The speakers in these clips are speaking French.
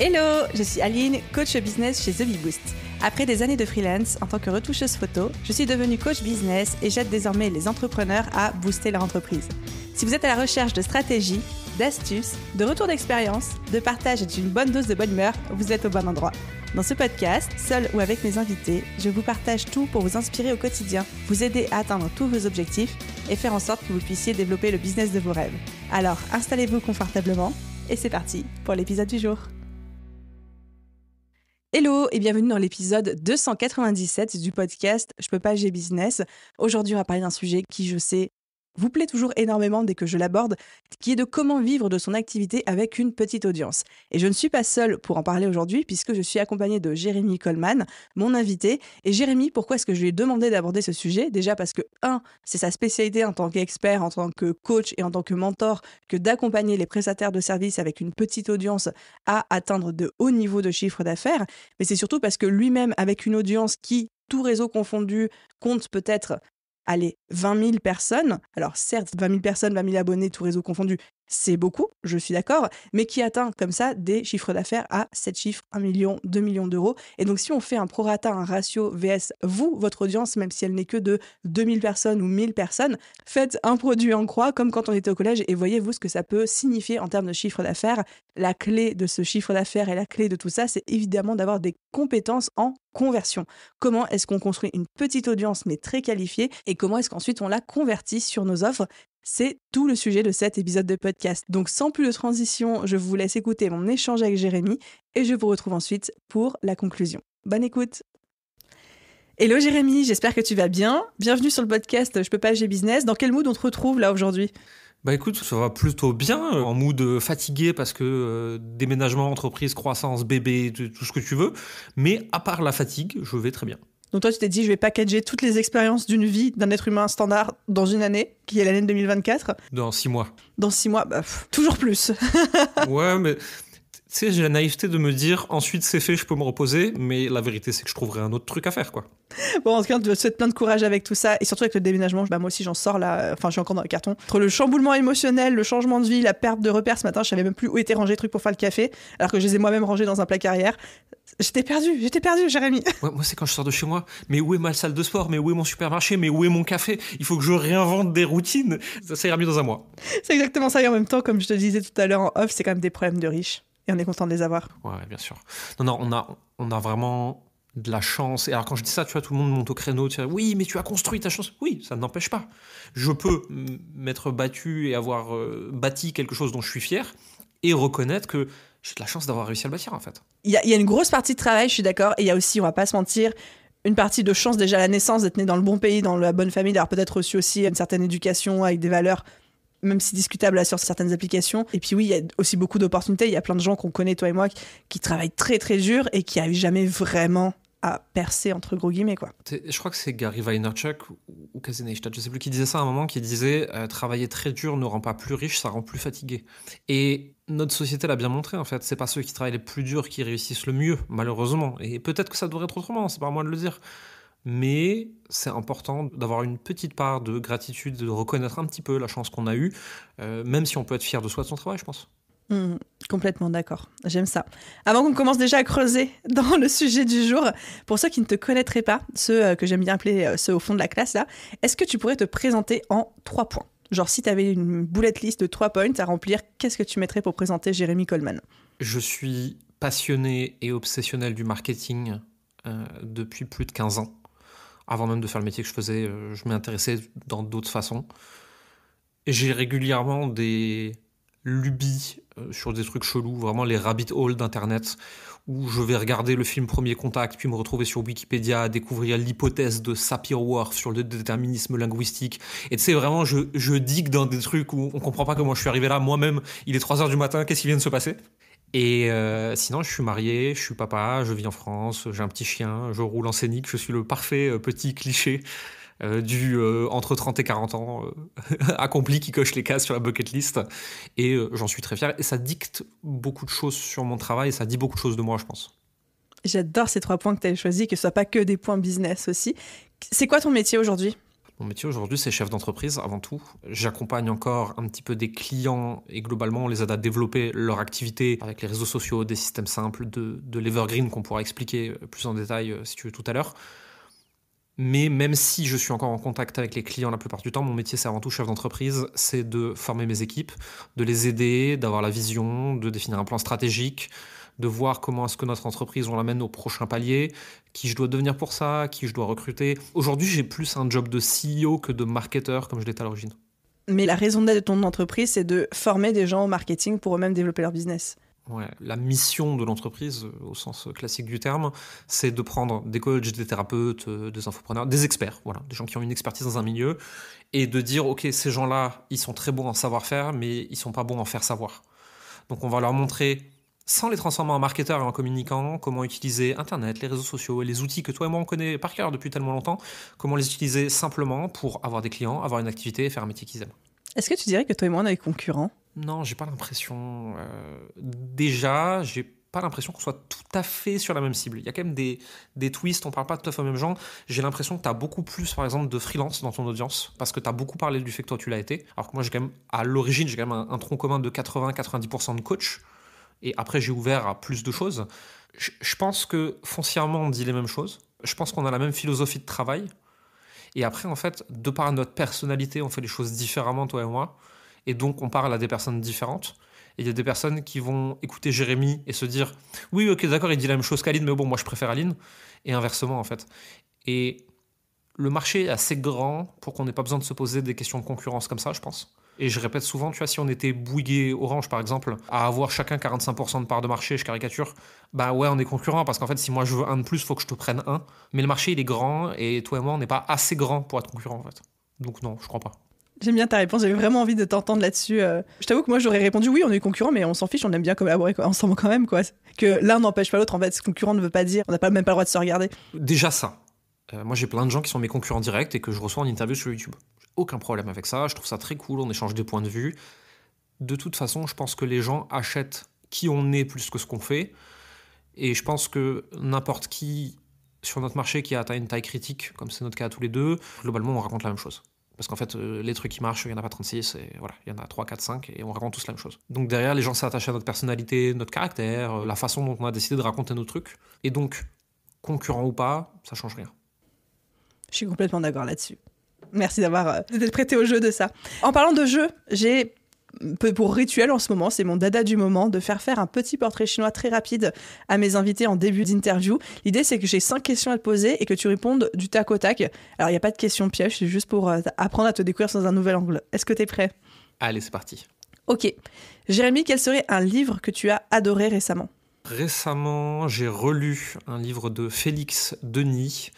Hello, je suis Aline, coach business chez The Bee Boost. Après des années de freelance en tant que retoucheuse photo, je suis devenue coach business et j'aide désormais les entrepreneurs à booster leur entreprise. Si vous êtes à la recherche de stratégies, d'astuces, de retours d'expérience, de partage et d'une bonne dose de bonne humeur, vous êtes au bon endroit. Dans ce podcast, seul ou avec mes invités, je vous partage tout pour vous inspirer au quotidien, vous aider à atteindre tous vos objectifs et faire en sorte que vous puissiez développer le business de vos rêves. Alors, installez-vous confortablement et c'est parti pour l'épisode du jour. Hello et bienvenue dans l'épisode 297 du podcast Je peux pas, j'ai business. Aujourd'hui, on va parler d'un sujet qui, je sais, vous plaît toujours énormément dès que je l'aborde, qui est de comment vivre de son activité avec une petite audience. Et je ne suis pas seule pour en parler aujourd'hui puisque je suis accompagnée de Jérémy Coleman, mon invité. Et Jérémy, pourquoi est-ce que je lui ai demandé d'aborder ce sujet ? Déjà parce que, c'est sa spécialité en tant qu'expert, en tant que coach et en tant que mentor, que d'accompagner les prestataires de services avec une petite audience à atteindre de hauts niveaux de chiffre d'affaires. Mais c'est surtout parce que lui-même, avec une audience qui, tout réseau confondu, compte peut-être 20 000 personnes. Alors certes, 20 000 personnes, 20 000 abonnés, tout réseau confondu, c'est beaucoup, je suis d'accord, mais qui atteint comme ça des chiffres d'affaires à 7 chiffres, 1 million, 2 millions d'euros. Et donc si on fait un prorata, un ratio VS, vous, votre audience, même si elle n'est que de 2000 personnes ou 1000 personnes, faites un produit en croix comme quand on était au collège et voyez-vous ce que ça peut signifier en termes de chiffre d'affaires. La clé de ce chiffre d'affaires et la clé de tout ça, c'est évidemment d'avoir des compétences en conversion. Comment est-ce qu'on construit une petite audience mais très qualifiée et comment est-ce qu'ensuite on la convertit sur nos offres ? C'est tout le sujet de cet épisode de podcast. Donc sans plus de transition, je vous laisse écouter mon échange avec Jérémy et je vous retrouve ensuite pour la conclusion. Bonne écoute. Hello Jérémy, j'espère que tu vas bien. Bienvenue sur le podcast Je peux pas, j'ai business. Dans quel mood on te retrouve là aujourd'hui ? Bah écoute, ça va plutôt bien, en mood fatigué parce que déménagement, entreprise, croissance, bébé, tout ce que tu veux. Mais à part la fatigue, je vais très bien. Donc toi, tu t'es dit, je vais packager toutes les expériences d'une vie d'un être humain standard dans une année, qui est l'année 2024. Dans 6 mois. Dans 6 mois, toujours plus. Ouais, mais tu sais, j'ai la naïveté de me dire, ensuite c'est fait, je peux me reposer. Mais la vérité, c'est que je trouverai un autre truc à faire, quoi. Bon, en tout cas, je te souhaite plein de courage avec tout ça. Et surtout avec le déménagement, moi aussi j'en sors là, je suis encore dans le carton. Entre le chamboulement émotionnel, le changement de vie, la perte de repères, ce matin, je savais même plus où étaient rangés les trucs pour faire le café, alors que je les ai moi-même rangés dans un placard hier. J'étais perdu, Jérémy. Ouais, moi, c'est quand je sors de chez moi. Mais où est ma salle de sport ? Mais où est mon supermarché ? Mais où est mon café ? Il faut que je réinvente des routines. Ça ira mieux dans un mois. C'est exactement ça. Et en même temps, comme je te disais tout à l'heure en off, c'est quand même des problèmes de riches. Et on est content de les avoir. Ouais, bien sûr. Non, on a vraiment de la chance. Et alors, quand je dis ça, tu vois, tout le monde monte au créneau. Tu vois, oui, mais tu as construit ta chance. Oui, ça ne n'empêche pas. Je peux m'être battu et avoir bâti quelque chose dont je suis fier et reconnaître que j'ai de la chance d'avoir réussi à le bâtir, en fait. Il y a une grosse partie de travail, je suis d'accord. Et il y a aussi, on va pas se mentir, une partie de chance déjà à la naissance, d'être né dans le bon pays, dans la bonne famille, d'avoir peut-être reçu aussi une certaine éducation avec des valeurs, même si discutables là, sur certaines applications. Et puis oui, il y a aussi beaucoup d'opportunités. Il y a plein de gens qu'on connaît, toi et moi, qui travaillent très très dur et qui n'arrivent jamais vraiment à percer, entre gros guillemets, quoi. Je crois que c'est Gary Vaynerchuk ou Casey Neistat, je sais plus, qui disait ça à un moment, qui disait travailler très dur ne rend pas plus riche, ça rend plus fatigué. Et notre société l'a bien montré, en fait. C'est pas ceux qui travaillent les plus durs qui réussissent le mieux, malheureusement. Et peut-être que ça devrait être autrement, c'est pas à moi de le dire. Mais c'est important d'avoir une petite part de gratitude, de reconnaître un petit peu la chance qu'on a eue, même si on peut être fier de soi, de son travail, je pense. Complètement d'accord, j'aime ça. Avant qu'on commence déjà à creuser dans le sujet du jour, pour ceux qui ne te connaîtraient pas, ceux que j'aime bien appeler ceux au fond de la classe là, est-ce que tu pourrais te présenter en 3 points ? Genre si tu avais une bullet list de 3 points à remplir, qu'est-ce que tu mettrais pour présenter Jérémy Coleman ? Je suis passionné et obsessionnel du marketing depuis plus de 15 ans. Avant même de faire le métier que je faisais, je m'y intéressais dans d'autres façons. Et j'ai régulièrement des lubies sur des trucs chelous, vraiment les rabbit holes d'internet, où je vais regarder le film Premier Contact, puis me retrouver sur Wikipédia à découvrir l'hypothèse de Sapir-Whorf sur le déterminisme linguistique. Et tu sais, vraiment, je digue dans des trucs où on comprend pas comment je suis arrivé là. Moi-même, il est 3h du matin, qu'est-ce qui vient de se passer ? Et sinon, je suis marié, je suis papa, je vis en France, j'ai un petit chien, je roule en scénic, je suis le parfait petit cliché entre 30 et 40 ans accompli qui coche les cases sur la bucket list. Et j'en suis très fier. Et ça dicte beaucoup de choses sur mon travail et ça dit beaucoup de choses de moi, je pense. J'adore ces 3 points que tu as choisis, que ce ne soit pas que des points business aussi. C'est quoi ton métier aujourd'hui ? Mon métier aujourd'hui, c'est chef d'entreprise avant tout. J'accompagne encore un petit peu des clients et globalement, on les aide à développer leur activité avec les réseaux sociaux, des systèmes simples, de l'evergreen qu'on pourra expliquer plus en détail si tu veux tout à l'heure. Mais même si je suis encore en contact avec les clients la plupart du temps, mon métier, c'est avant tout chef d'entreprise, c'est de former mes équipes, de les aider, d'avoir la vision, de définir un plan stratégique, de voir comment est-ce que notre entreprise, on l'amène au prochain palier, qui je dois devenir pour ça, qui je dois recruter. Aujourd'hui, j'ai plus un job de CEO que de marketeur, comme je l'étais à l'origine. Mais la raison d'être de ton entreprise, c'est de former des gens au marketing pour eux-mêmes développer leur business. Ouais, la mission de l'entreprise, au sens classique du terme, c'est de prendre des coachs, des thérapeutes, des infopreneurs, des experts, voilà, des gens qui ont une expertise dans un milieu, et de dire, ok, ces gens-là, ils sont très bons en savoir-faire, mais ils sont pas bons en faire savoir. Donc on va leur montrer, sans les transformer en marketeurs et en communicants, comment utiliser Internet, les réseaux sociaux et les outils que toi et moi on connaît par cœur depuis tellement longtemps, comment les utiliser simplement pour avoir des clients, avoir une activité et faire un métier qu'ils aiment. Est-ce que tu dirais que toi et moi, on est concurrents ? Non, j'ai pas l'impression. Déjà, j'ai pas l'impression qu'on soit tout à fait sur la même cible. Il y a quand même des twists, on parle pas tout à fait aux mêmes gens. J'ai l'impression que tu as beaucoup plus, par exemple, de freelance dans ton audience, parce que tu as beaucoup parlé du fait que toi, tu l'as été. Alors que moi, j'ai quand même, à l'origine, j'ai quand même un tronc commun de 80-90% de coach. Et après, j'ai ouvert à plus de choses. Je pense que foncièrement, on dit les mêmes choses. Je pense qu'on a la même philosophie de travail. Et après, en fait, de par notre personnalité, on fait les choses différemment, toi et moi. Et donc, on parle à des personnes différentes. Et il y a des personnes qui vont écouter Jérémy et se dire « Oui, ok, d'accord, il dit la même chose qu'Aline, mais bon, moi, je préfère Aline. » Et inversement, en fait. Et le marché est assez grand pour qu'on n'ait pas besoin de se poser des questions de concurrence comme ça, je pense. Et je répète souvent, tu vois, si on était Bouygues Orange, par exemple, à avoir chacun 45% de part de marché, je caricature, bah ouais, on est concurrent, parce qu'en fait, si moi je veux un de plus, il faut que je te prenne un. Mais le marché, il est grand, et toi et moi, on n'est pas assez grand pour être concurrent, en fait. Donc non, je crois pas. J'aime bien ta réponse, j'avais vraiment envie de t'entendre là-dessus. Je t'avoue que moi j'aurais répondu oui, on est concurrents, mais on s'en fiche, on aime bien collaborer ensemble quand même, quoi. Que l'un n'empêche pas l'autre, en fait, ce concurrent ne veut pas dire, on n'a même pas le droit de se regarder. Déjà ça. Moi j'ai plein de gens qui sont mes concurrents directs et que je reçois en interview sur YouTube. J'ai aucun problème avec ça, je trouve ça très cool, on échange des points de vue. De toute façon, je pense que les gens achètent qui on est plus que ce qu'on fait. Et je pense que n'importe qui sur notre marché qui a atteint une taille critique, comme c'est notre cas à tous les deux, globalement on raconte la même chose. Parce qu'en fait, les trucs qui marchent, il n'y en a pas 36, et voilà, il y en a 3, 4, 5, et on raconte tous la même chose. Donc derrière, les gens s'attachent à notre personnalité, notre caractère, la façon dont on a décidé de raconter nos trucs. Et donc, concurrent ou pas, ça change rien. Je suis complètement d'accord là-dessus. Merci d'être prêté au jeu de ça. En parlant de jeu, j'ai pour rituel en ce moment, c'est mon dada du moment, de faire un petit portrait chinois très rapide à mes invités en début d'interview. L'idée, c'est que j'ai 5 questions à te poser et que tu répondes du tac au tac. Alors, il n'y a pas de questions pièges, c'est juste pour apprendre à te découvrir sous un nouvel angle. Est-ce que tu es prêt ? Allez, c'est parti. Ok. Jérémy, quel serait un livre que tu as adoré récemment ? Récemment, j'ai relu un livre de Félix Denis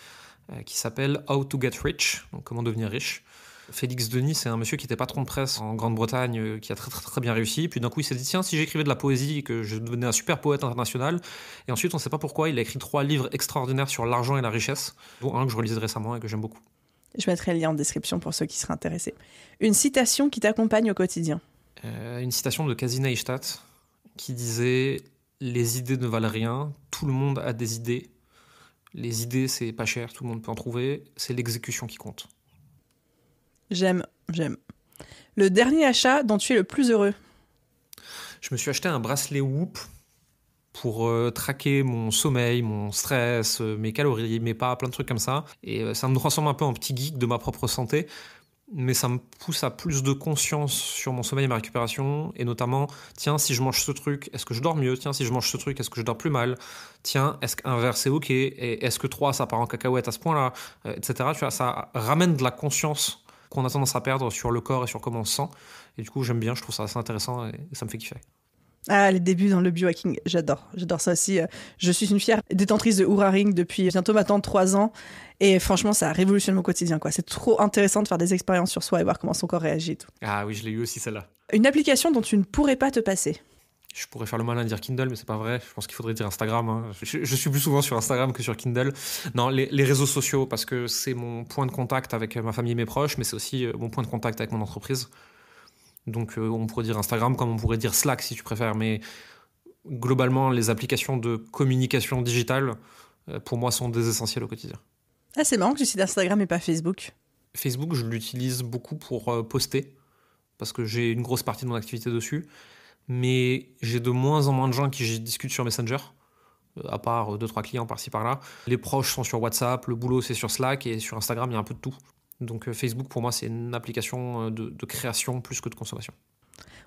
qui s'appelle How to Get Rich, donc comment devenir riche. Félix Denis, c'est un monsieur qui était patron de presse en Grande-Bretagne, qui a très, très, très bien réussi. Puis d'un coup, il s'est dit, tiens, si j'écrivais de la poésie et que je devenais un super poète international. Et ensuite, on ne sait pas pourquoi, il a écrit 3 livres extraordinaires sur l'argent et la richesse, dont un que je relisais récemment et que j'aime beaucoup. Je mettrai le lien en description pour ceux qui seraient intéressés. Une citation qui t'accompagne au quotidien ? Une citation de Kazi Neistat qui disait « Les idées ne valent rien, tout le monde a des idées. Les idées, c'est pas cher, tout le monde peut en trouver. C'est l'exécution qui compte. » J'aime. Le dernier achat dont tu es le plus heureux ? Je me suis acheté un bracelet Whoop pour traquer mon sommeil, mon stress, mes calories, mes pas, plein de trucs comme ça. Et ça me transforme un peu en petit geek de ma propre santé. Mais ça me pousse à plus de conscience sur mon sommeil et ma récupération. Et notamment, tiens, si je mange ce truc, est-ce que je dors mieux ? Tiens, si je mange ce truc, est-ce que je dors plus mal ? Tiens, est-ce qu'un verre, c'est OK ? Et est-ce que 3, ça part en cacahuète à ce point-là ? Etc. Tu vois, ça ramène de la conscience qu'on a tendance à perdre sur le corps et sur comment on se sent. Et du coup, j'aime bien, je trouve ça assez intéressant et ça me fait kiffer. Ah, les débuts dans le biohacking, j'adore ça aussi. Je suis une fière détentrice de Oura Ring depuis bientôt maintenant 3 ans. Et franchement, ça révolutionne mon quotidien, quoi. C'est trop intéressant de faire des expériences sur soi et voir comment son corps réagit et tout. Ah oui, je l'ai eu aussi celle-là. Une application dont tu ne pourrais pas te passer ? Je pourrais faire le malin et dire Kindle, mais c'est pas vrai. Je pense qu'il faudrait dire Instagram. Hein. Je suis plus souvent sur Instagram que sur Kindle. Non, les réseaux sociaux, parce que c'est mon point de contact avec ma famille et mes proches, mais c'est aussi mon point de contact avec mon entreprise. Donc on pourrait dire Instagram comme on pourrait dire Slack si tu préfères. Mais globalement, les applications de communication digitale, pour moi, sont des essentiels au quotidien. Ah, c'est marrant que tu cites Instagram et pas Facebook. Facebook, je l'utilise beaucoup pour poster, parce que j'ai une grosse partie de mon activité dessus. Mais j'ai de moins en moins de gens qui discutent sur Messenger, à part 2-3 clients par-ci par-là. Les proches sont sur WhatsApp, le boulot c'est sur Slack, et sur Instagram il y a un peu de tout. Donc Facebook pour moi c'est une application de création plus que de consommation.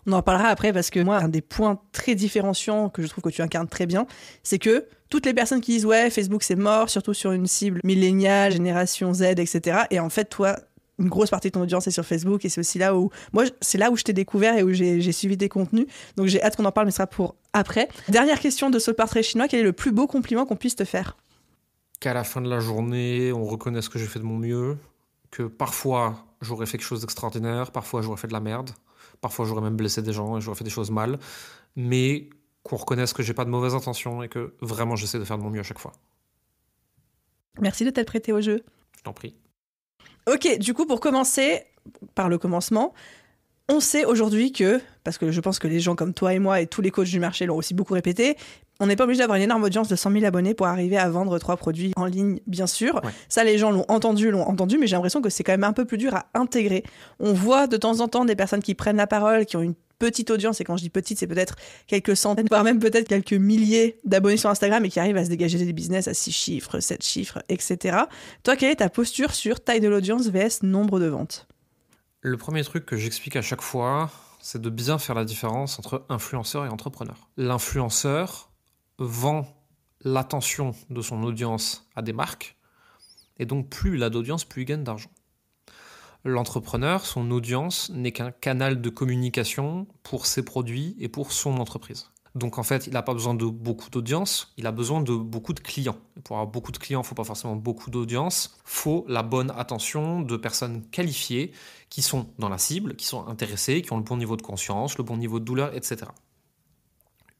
On en parlera après parce que moi, un des points très différenciants que je trouve que tu incarnes très bien, c'est que toutes les personnes qui disent « ouais, Facebook c'est mort », surtout sur une cible milléniale, génération Z, etc. Et en fait, toi, une grosse partie de ton audience est sur Facebook et c'est aussi là où... Moi, c'est là où je t'ai découvert et où j'ai suivi tes contenus. Donc j'ai hâte qu'on en parle, mais ce sera pour après. Dernière question de ce portrait chinois, quel est le plus beau compliment qu'on puisse te faire ? Qu'à la fin de la journée, on reconnaisse que j'ai fait de mon mieux, que parfois j'aurais fait quelque chose d'extraordinaire, parfois j'aurais fait de la merde. Parfois, j'aurais même blessé des gens et j'aurais fait des choses mal. Mais qu'on reconnaisse que j'ai pas de mauvaises intentions et que vraiment j'essaie de faire de mon mieux à chaque fois. Merci de t'être prêté au jeu. Je t'en prie. Ok, du coup, pour commencer, par le commencement, on sait aujourd'hui que, parce que je pense que les gens comme toi et moi et tous les coachs du marché l'ont aussi beaucoup répété, on n'est pas obligé d'avoir une énorme audience de 100 000 abonnés pour arriver à vendre 3 produits en ligne, bien sûr. Ouais. Ça, les gens l'ont entendu, mais j'ai l'impression que c'est quand même un peu plus dur à intégrer. On voit de temps en temps des personnes qui prennent la parole, qui ont une petite audience, et quand je dis petite, c'est peut-être quelques centaines, voire même peut-être quelques milliers d'abonnés sur Instagram et qui arrivent à se dégager des business à 6 chiffres, 7 chiffres, etc. Toi, quelle est ta posture sur taille de l'audience vs nombre de ventes ? Le premier truc que j'explique à chaque fois, c'est de bien faire la différence entre influenceur et entrepreneur. L'influenceur vend l'attention de son audience à des marques, et donc plus il a d'audience, plus il gagne d'argent. L'entrepreneur, son audience n'est qu'un canal de communication pour ses produits et pour son entreprise. Donc en fait, il n'a pas besoin de beaucoup d'audience, il a besoin de beaucoup de clients. Et pour avoir beaucoup de clients, il ne faut pas forcément beaucoup d'audience, il faut la bonne attention de personnes qualifiées qui sont dans la cible, qui sont intéressées, qui ont le bon niveau de conscience, le bon niveau de douleur, etc.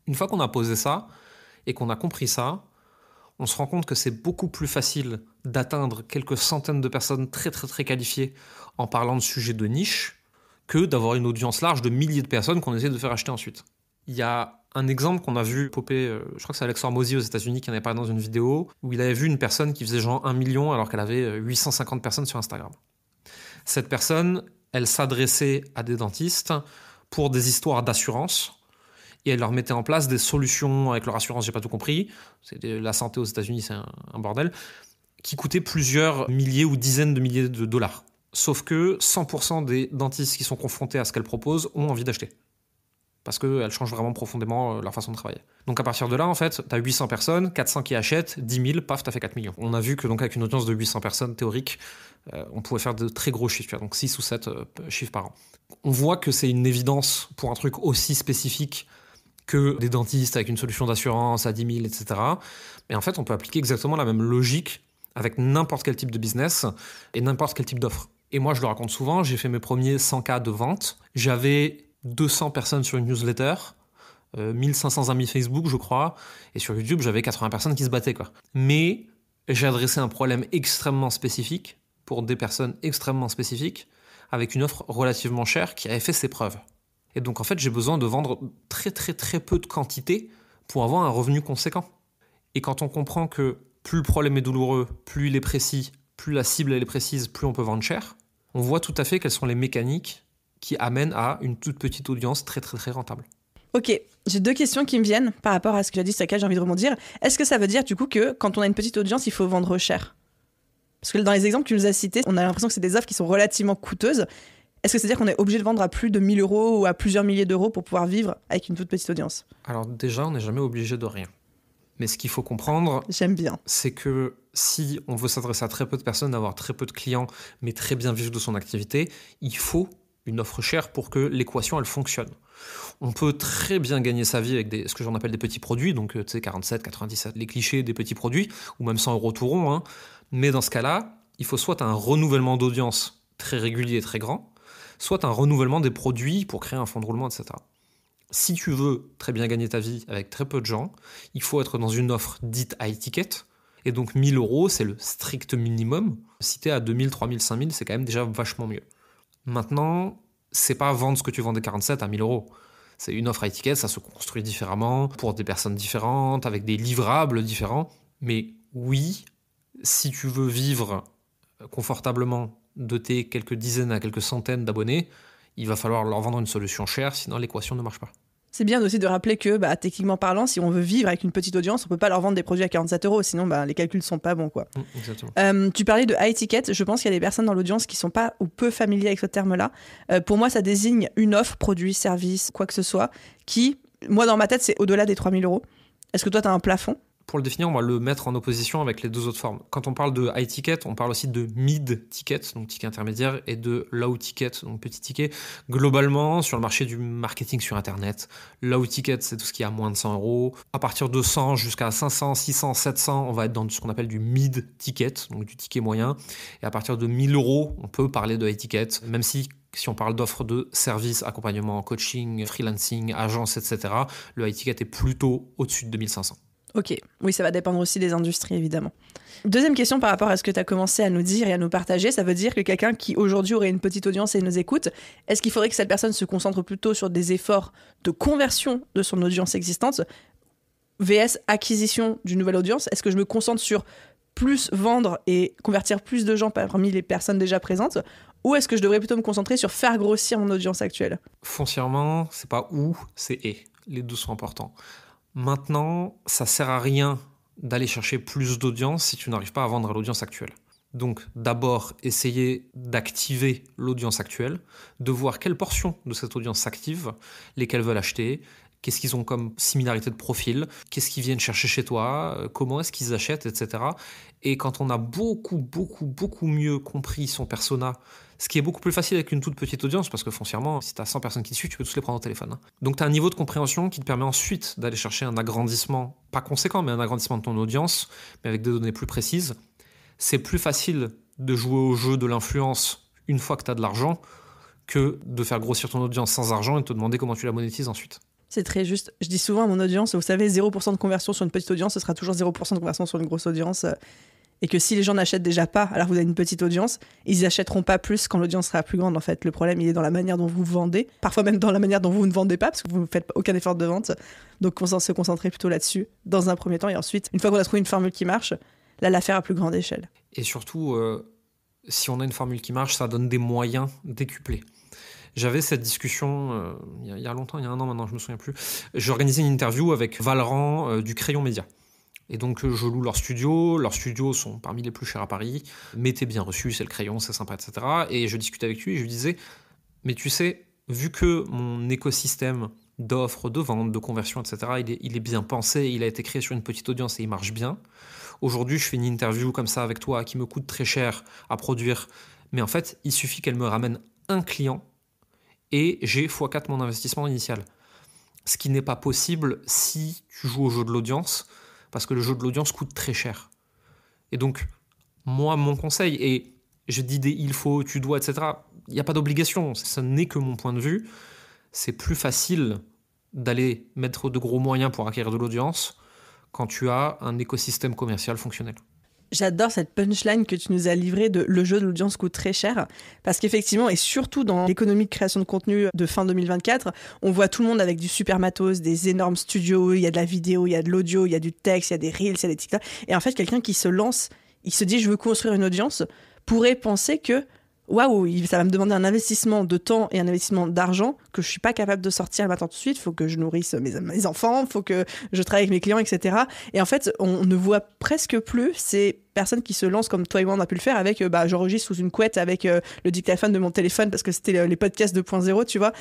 Une fois qu'on a posé ça et qu'on a compris ça, on se rend compte que c'est beaucoup plus facile d'atteindre quelques centaines de personnes très très très qualifiées en parlant de sujets de niche que d'avoir une audience large de milliers de personnes qu'on essaie de faire acheter ensuite. Il y a un exemple qu'on a vu popper, je crois que c'est Alex Hormozy aux États-Unis qui en avait parlé dans une vidéo, où il avait vu une personne qui faisait genre 1 million alors qu'elle avait 850 personnes sur Instagram. Cette personne, elle s'adressait à des dentistes pour des histoires d'assurance et elle leur mettait en place des solutions avec leur assurance, j'ai pas tout compris, la santé aux États-Unis c'est un bordel, qui coûtaient plusieurs milliers ou dizaines de milliers de dollars. Sauf que 100% des dentistes qui sont confrontés à ce qu'elle propose ont envie d'acheter. Parce qu'elle change vraiment profondément leur façon de travailler. Donc à partir de là, en fait, tu as 800 personnes, 400 qui achètent, 10 000, paf, tu as fait 4 millions. On a vu que donc avec une audience de 800 personnes théorique, on pouvait faire de très gros chiffres, donc 6 ou 7 chiffres par an. On voit que c'est une évidence pour un truc aussi spécifique que des dentistes avec une solution d'assurance à 10 000, etc. Mais en fait, on peut appliquer exactement la même logique avec n'importe quel type de business et n'importe quel type d'offre. Et moi, je le raconte souvent, j'ai fait mes premiers 100K de vente, j'avais 200 personnes sur une newsletter, 1500 amis Facebook, je crois, et sur YouTube, j'avais 80 personnes qui se battaient, quoi. Mais j'ai adressé un problème extrêmement spécifique, pour des personnes extrêmement spécifiques, avec une offre relativement chère qui avait fait ses preuves. Et donc, en fait, j'ai besoin de vendre très, très, très peu de quantité pour avoir un revenu conséquent. Et quand on comprend que plus le problème est douloureux, plus il est précis, plus la cible elle est précise, plus on peut vendre cher, on voit tout à fait quelles sont les mécaniques qui amène à une toute petite audience très très très rentable. Ok, j'ai 2 questions qui me viennent par rapport à ce que tu as dit, sur laquelle j'ai envie de rebondir. Est-ce que ça veut dire du coup que quand on a une petite audience, il faut vendre cher ? Parce que dans les exemples que tu nous as cités, on a l'impression que c'est des offres qui sont relativement coûteuses. Est-ce que c'est-à-dire qu'on est obligé de vendre à plus de 1 000 € ou à plusieurs milliers d'euros pour pouvoir vivre avec une toute petite audience ? Alors déjà, on n'est jamais obligé de rien. Mais ce qu'il faut comprendre, j'aime bien, c'est que si on veut s'adresser à très peu de personnes, avoir très peu de clients, mais très bien vivre de son activité, il faut une offre chère pour que l'équation elle fonctionne. On peut très bien gagner sa vie avec ce que j'en appelle des petits produits, donc tu sais 47, 97, les clichés des petits produits, ou même 100 € tout rond, hein. Mais dans ce cas-là, il faut soit un renouvellement d'audience très régulier et très grand, soit un renouvellement des produits pour créer un fonds de roulement, etc. Si tu veux très bien gagner ta vie avec très peu de gens, il faut être dans une offre dite high ticket, et donc 1 000 €, c'est le strict minimum. Si tu es à 2 000, 3 000, 5 000, c'est quand même déjà vachement mieux. Maintenant, c'est pas vendre ce que tu vendais 47 à 1 000 €. C'est une offre à étiquette, ça se construit différemment, pour des personnes différentes, avec des livrables différents. Mais oui, si tu veux vivre confortablement de tes quelques dizaines à quelques centaines d'abonnés, il va falloir leur vendre une solution chère, sinon l'équation ne marche pas. C'est bien aussi de rappeler que, techniquement parlant, si on veut vivre avec une petite audience, on peut pas leur vendre des produits à 47 €, sinon les calculs sont pas bons, quoi. Exactement. Tu parlais de high ticket, je pense qu'il y a des personnes dans l'audience qui sont pas ou peu familiers avec ce terme-là. Pour moi, ça désigne une offre, produit, service, quoi que ce soit, qui, moi dans ma tête, c'est au-delà des 3 000 €. Est-ce que toi, tu as un plafond ? Pour le définir, on va le mettre en opposition avec les deux autres formes. Quand on parle de high ticket, on parle aussi de mid ticket, donc ticket intermédiaire, et de low ticket, donc petit ticket. Globalement, sur le marché du marketing sur Internet, low ticket, c'est tout ce qui est à moins de 100 €. À partir de 100 jusqu'à 500, 600, 700, on va être dans ce qu'on appelle du mid ticket, donc du ticket moyen. Et à partir de 1 000 €, on peut parler de high ticket, même si on parle d'offres de services, accompagnement, coaching, freelancing, agence, etc., le high ticket est plutôt au-dessus de 2500. Ok, oui, ça va dépendre aussi des industries, évidemment. Deuxième question par rapport à ce que tu as commencé à nous dire et à nous partager, ça veut dire que quelqu'un qui aujourd'hui aurait une petite audience et nous écoute, est-ce qu'il faudrait que cette personne se concentre plutôt sur des efforts de conversion de son audience existante, vs acquisition d'une nouvelle audience ? Est-ce que je me concentre sur plus vendre et convertir plus de gens parmi les personnes déjà présentes, ou est-ce que je devrais plutôt me concentrer sur faire grossir mon audience actuelle ? Foncièrement, c'est pas ou, c'est et. Les deux sont importants. Maintenant, ça sert à rien d'aller chercher plus d'audience si tu n'arrives pas à vendre à l'audience actuelle. Donc d'abord, essayer d'activer l'audience actuelle, de voir quelle portion de cette audience s'active, lesquels veulent acheter, qu'est-ce qu'ils ont comme similarité de profil, qu'est-ce qu'ils viennent chercher chez toi, comment est-ce qu'ils achètent, etc. Et quand on a beaucoup mieux compris son persona, ce qui est beaucoup plus facile avec une toute petite audience, parce que foncièrement, si tu as 100 personnes qui te suivent, tu peux tous les prendre au téléphone. Donc tu as un niveau de compréhension qui te permet ensuite d'aller chercher un agrandissement, pas conséquent, mais un agrandissement de ton audience, mais avec des données plus précises. C'est plus facile de jouer au jeu de l'influence une fois que tu as de l'argent que de faire grossir ton audience sans argent et te demander comment tu la monétises ensuite. C'est très juste. Je dis souvent à mon audience, vous savez, 0% de conversion sur une petite audience, ce sera toujours 0% de conversion sur une grosse audience. Et que si les gens n'achètent déjà pas, alors que vous avez une petite audience, ils n'achèteront pas plus quand l'audience sera plus grande, en fait. Le problème, il est dans la manière dont vous vendez, parfois même dans la manière dont vous ne vendez pas, parce que vous ne faites aucun effort de vente. Donc, on se concentrer plutôt là-dessus, dans un premier temps. Et ensuite, une fois qu'on a trouvé une formule qui marche, là, la faire à plus grande échelle. Et surtout, si on a une formule qui marche, ça donne des moyens décuplés. J'avais cette discussion il y a longtemps, il y a 1 an maintenant, je me souviens plus. J'ai organisé une interview avec Valran du Crayon Média. Et donc je loue leur studio. Leurs studios sont parmi les plus chers à Paris. Mais t'es bien reçu, c'est le Crayon, c'est sympa, etc. Et je discutais avec lui et je lui disais, mais tu sais, vu que mon écosystème d'offres, de vente, de conversion, etc., il est bien pensé, il a été créé sur une petite audience et il marche bien. Aujourd'hui, je fais une interview comme ça avec toi qui me coûte très cher à produire. Mais en fait, il suffit qu'elle me ramène un client et j'ai x4 mon investissement initial. Ce qui n'est pas possible si tu joues au jeu de l'audience, parce que le jeu de l'audience coûte très cher. Et donc, moi, mon conseil, et je dis des il faut, tu dois, etc., il n'y a pas d'obligation, ce n'est que mon point de vue, c'est plus facile d'aller mettre de gros moyens pour acquérir de l'audience quand tu as un écosystème commercial fonctionnel. J'adore cette punchline que tu nous as livrée de le jeu de l'audience coûte très cher, parce qu'effectivement, et surtout dans l'économie de création de contenu de fin 2024, on voit tout le monde avec du super matos, des énormes studios, il y a de la vidéo, il y a de l'audio, il y a du texte, il y a des reels, il y a des TikTok. Et en fait, quelqu'un qui se lance, il se dit je veux construire une audience, pourrait penser que waouh, ça va me demander un investissement de temps et un investissement d'argent que je suis pas capable de sortir maintenant tout de suite. Il faut que je nourrisse mes enfants, il faut que je travaille avec mes clients, etc. Et en fait, on ne voit presque plus ces personnes qui se lancent comme toi et moi on a pu le faire avec j'enregistre sous une couette avec le dictaphone de mon téléphone parce que c'était les podcasts 2.0, tu vois.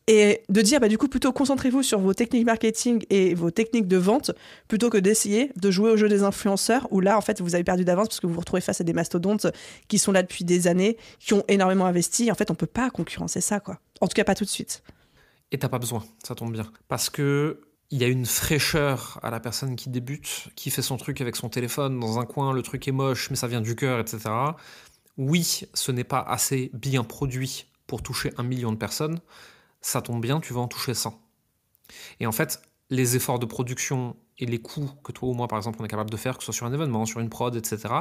Et de dire, du coup, plutôt concentrez-vous sur vos techniques marketing et vos techniques de vente, plutôt que d'essayer de jouer au jeu des influenceurs, où là, en fait, vous avez perdu d'avance parce que vous vous retrouvez face à des mastodontes qui sont là depuis des années, qui ont énormément investi. En fait, on peut pas concurrencer ça, quoi. En tout cas, pas tout de suite. Et t'as pas besoin, ça tombe bien. Parce que il y a une fraîcheur à la personne qui débute, qui fait son truc avec son téléphone dans un coin, le truc est moche, mais ça vient du cœur, etc. Oui, ce n'est pas assez bien produit pour toucher 1 million de personnes. Ça tombe bien, tu vas en toucher 100. Et en fait, les efforts de production et les coûts que toi ou moi, par exemple, on est capable de faire, que ce soit sur un événement, sur une prod, etc.,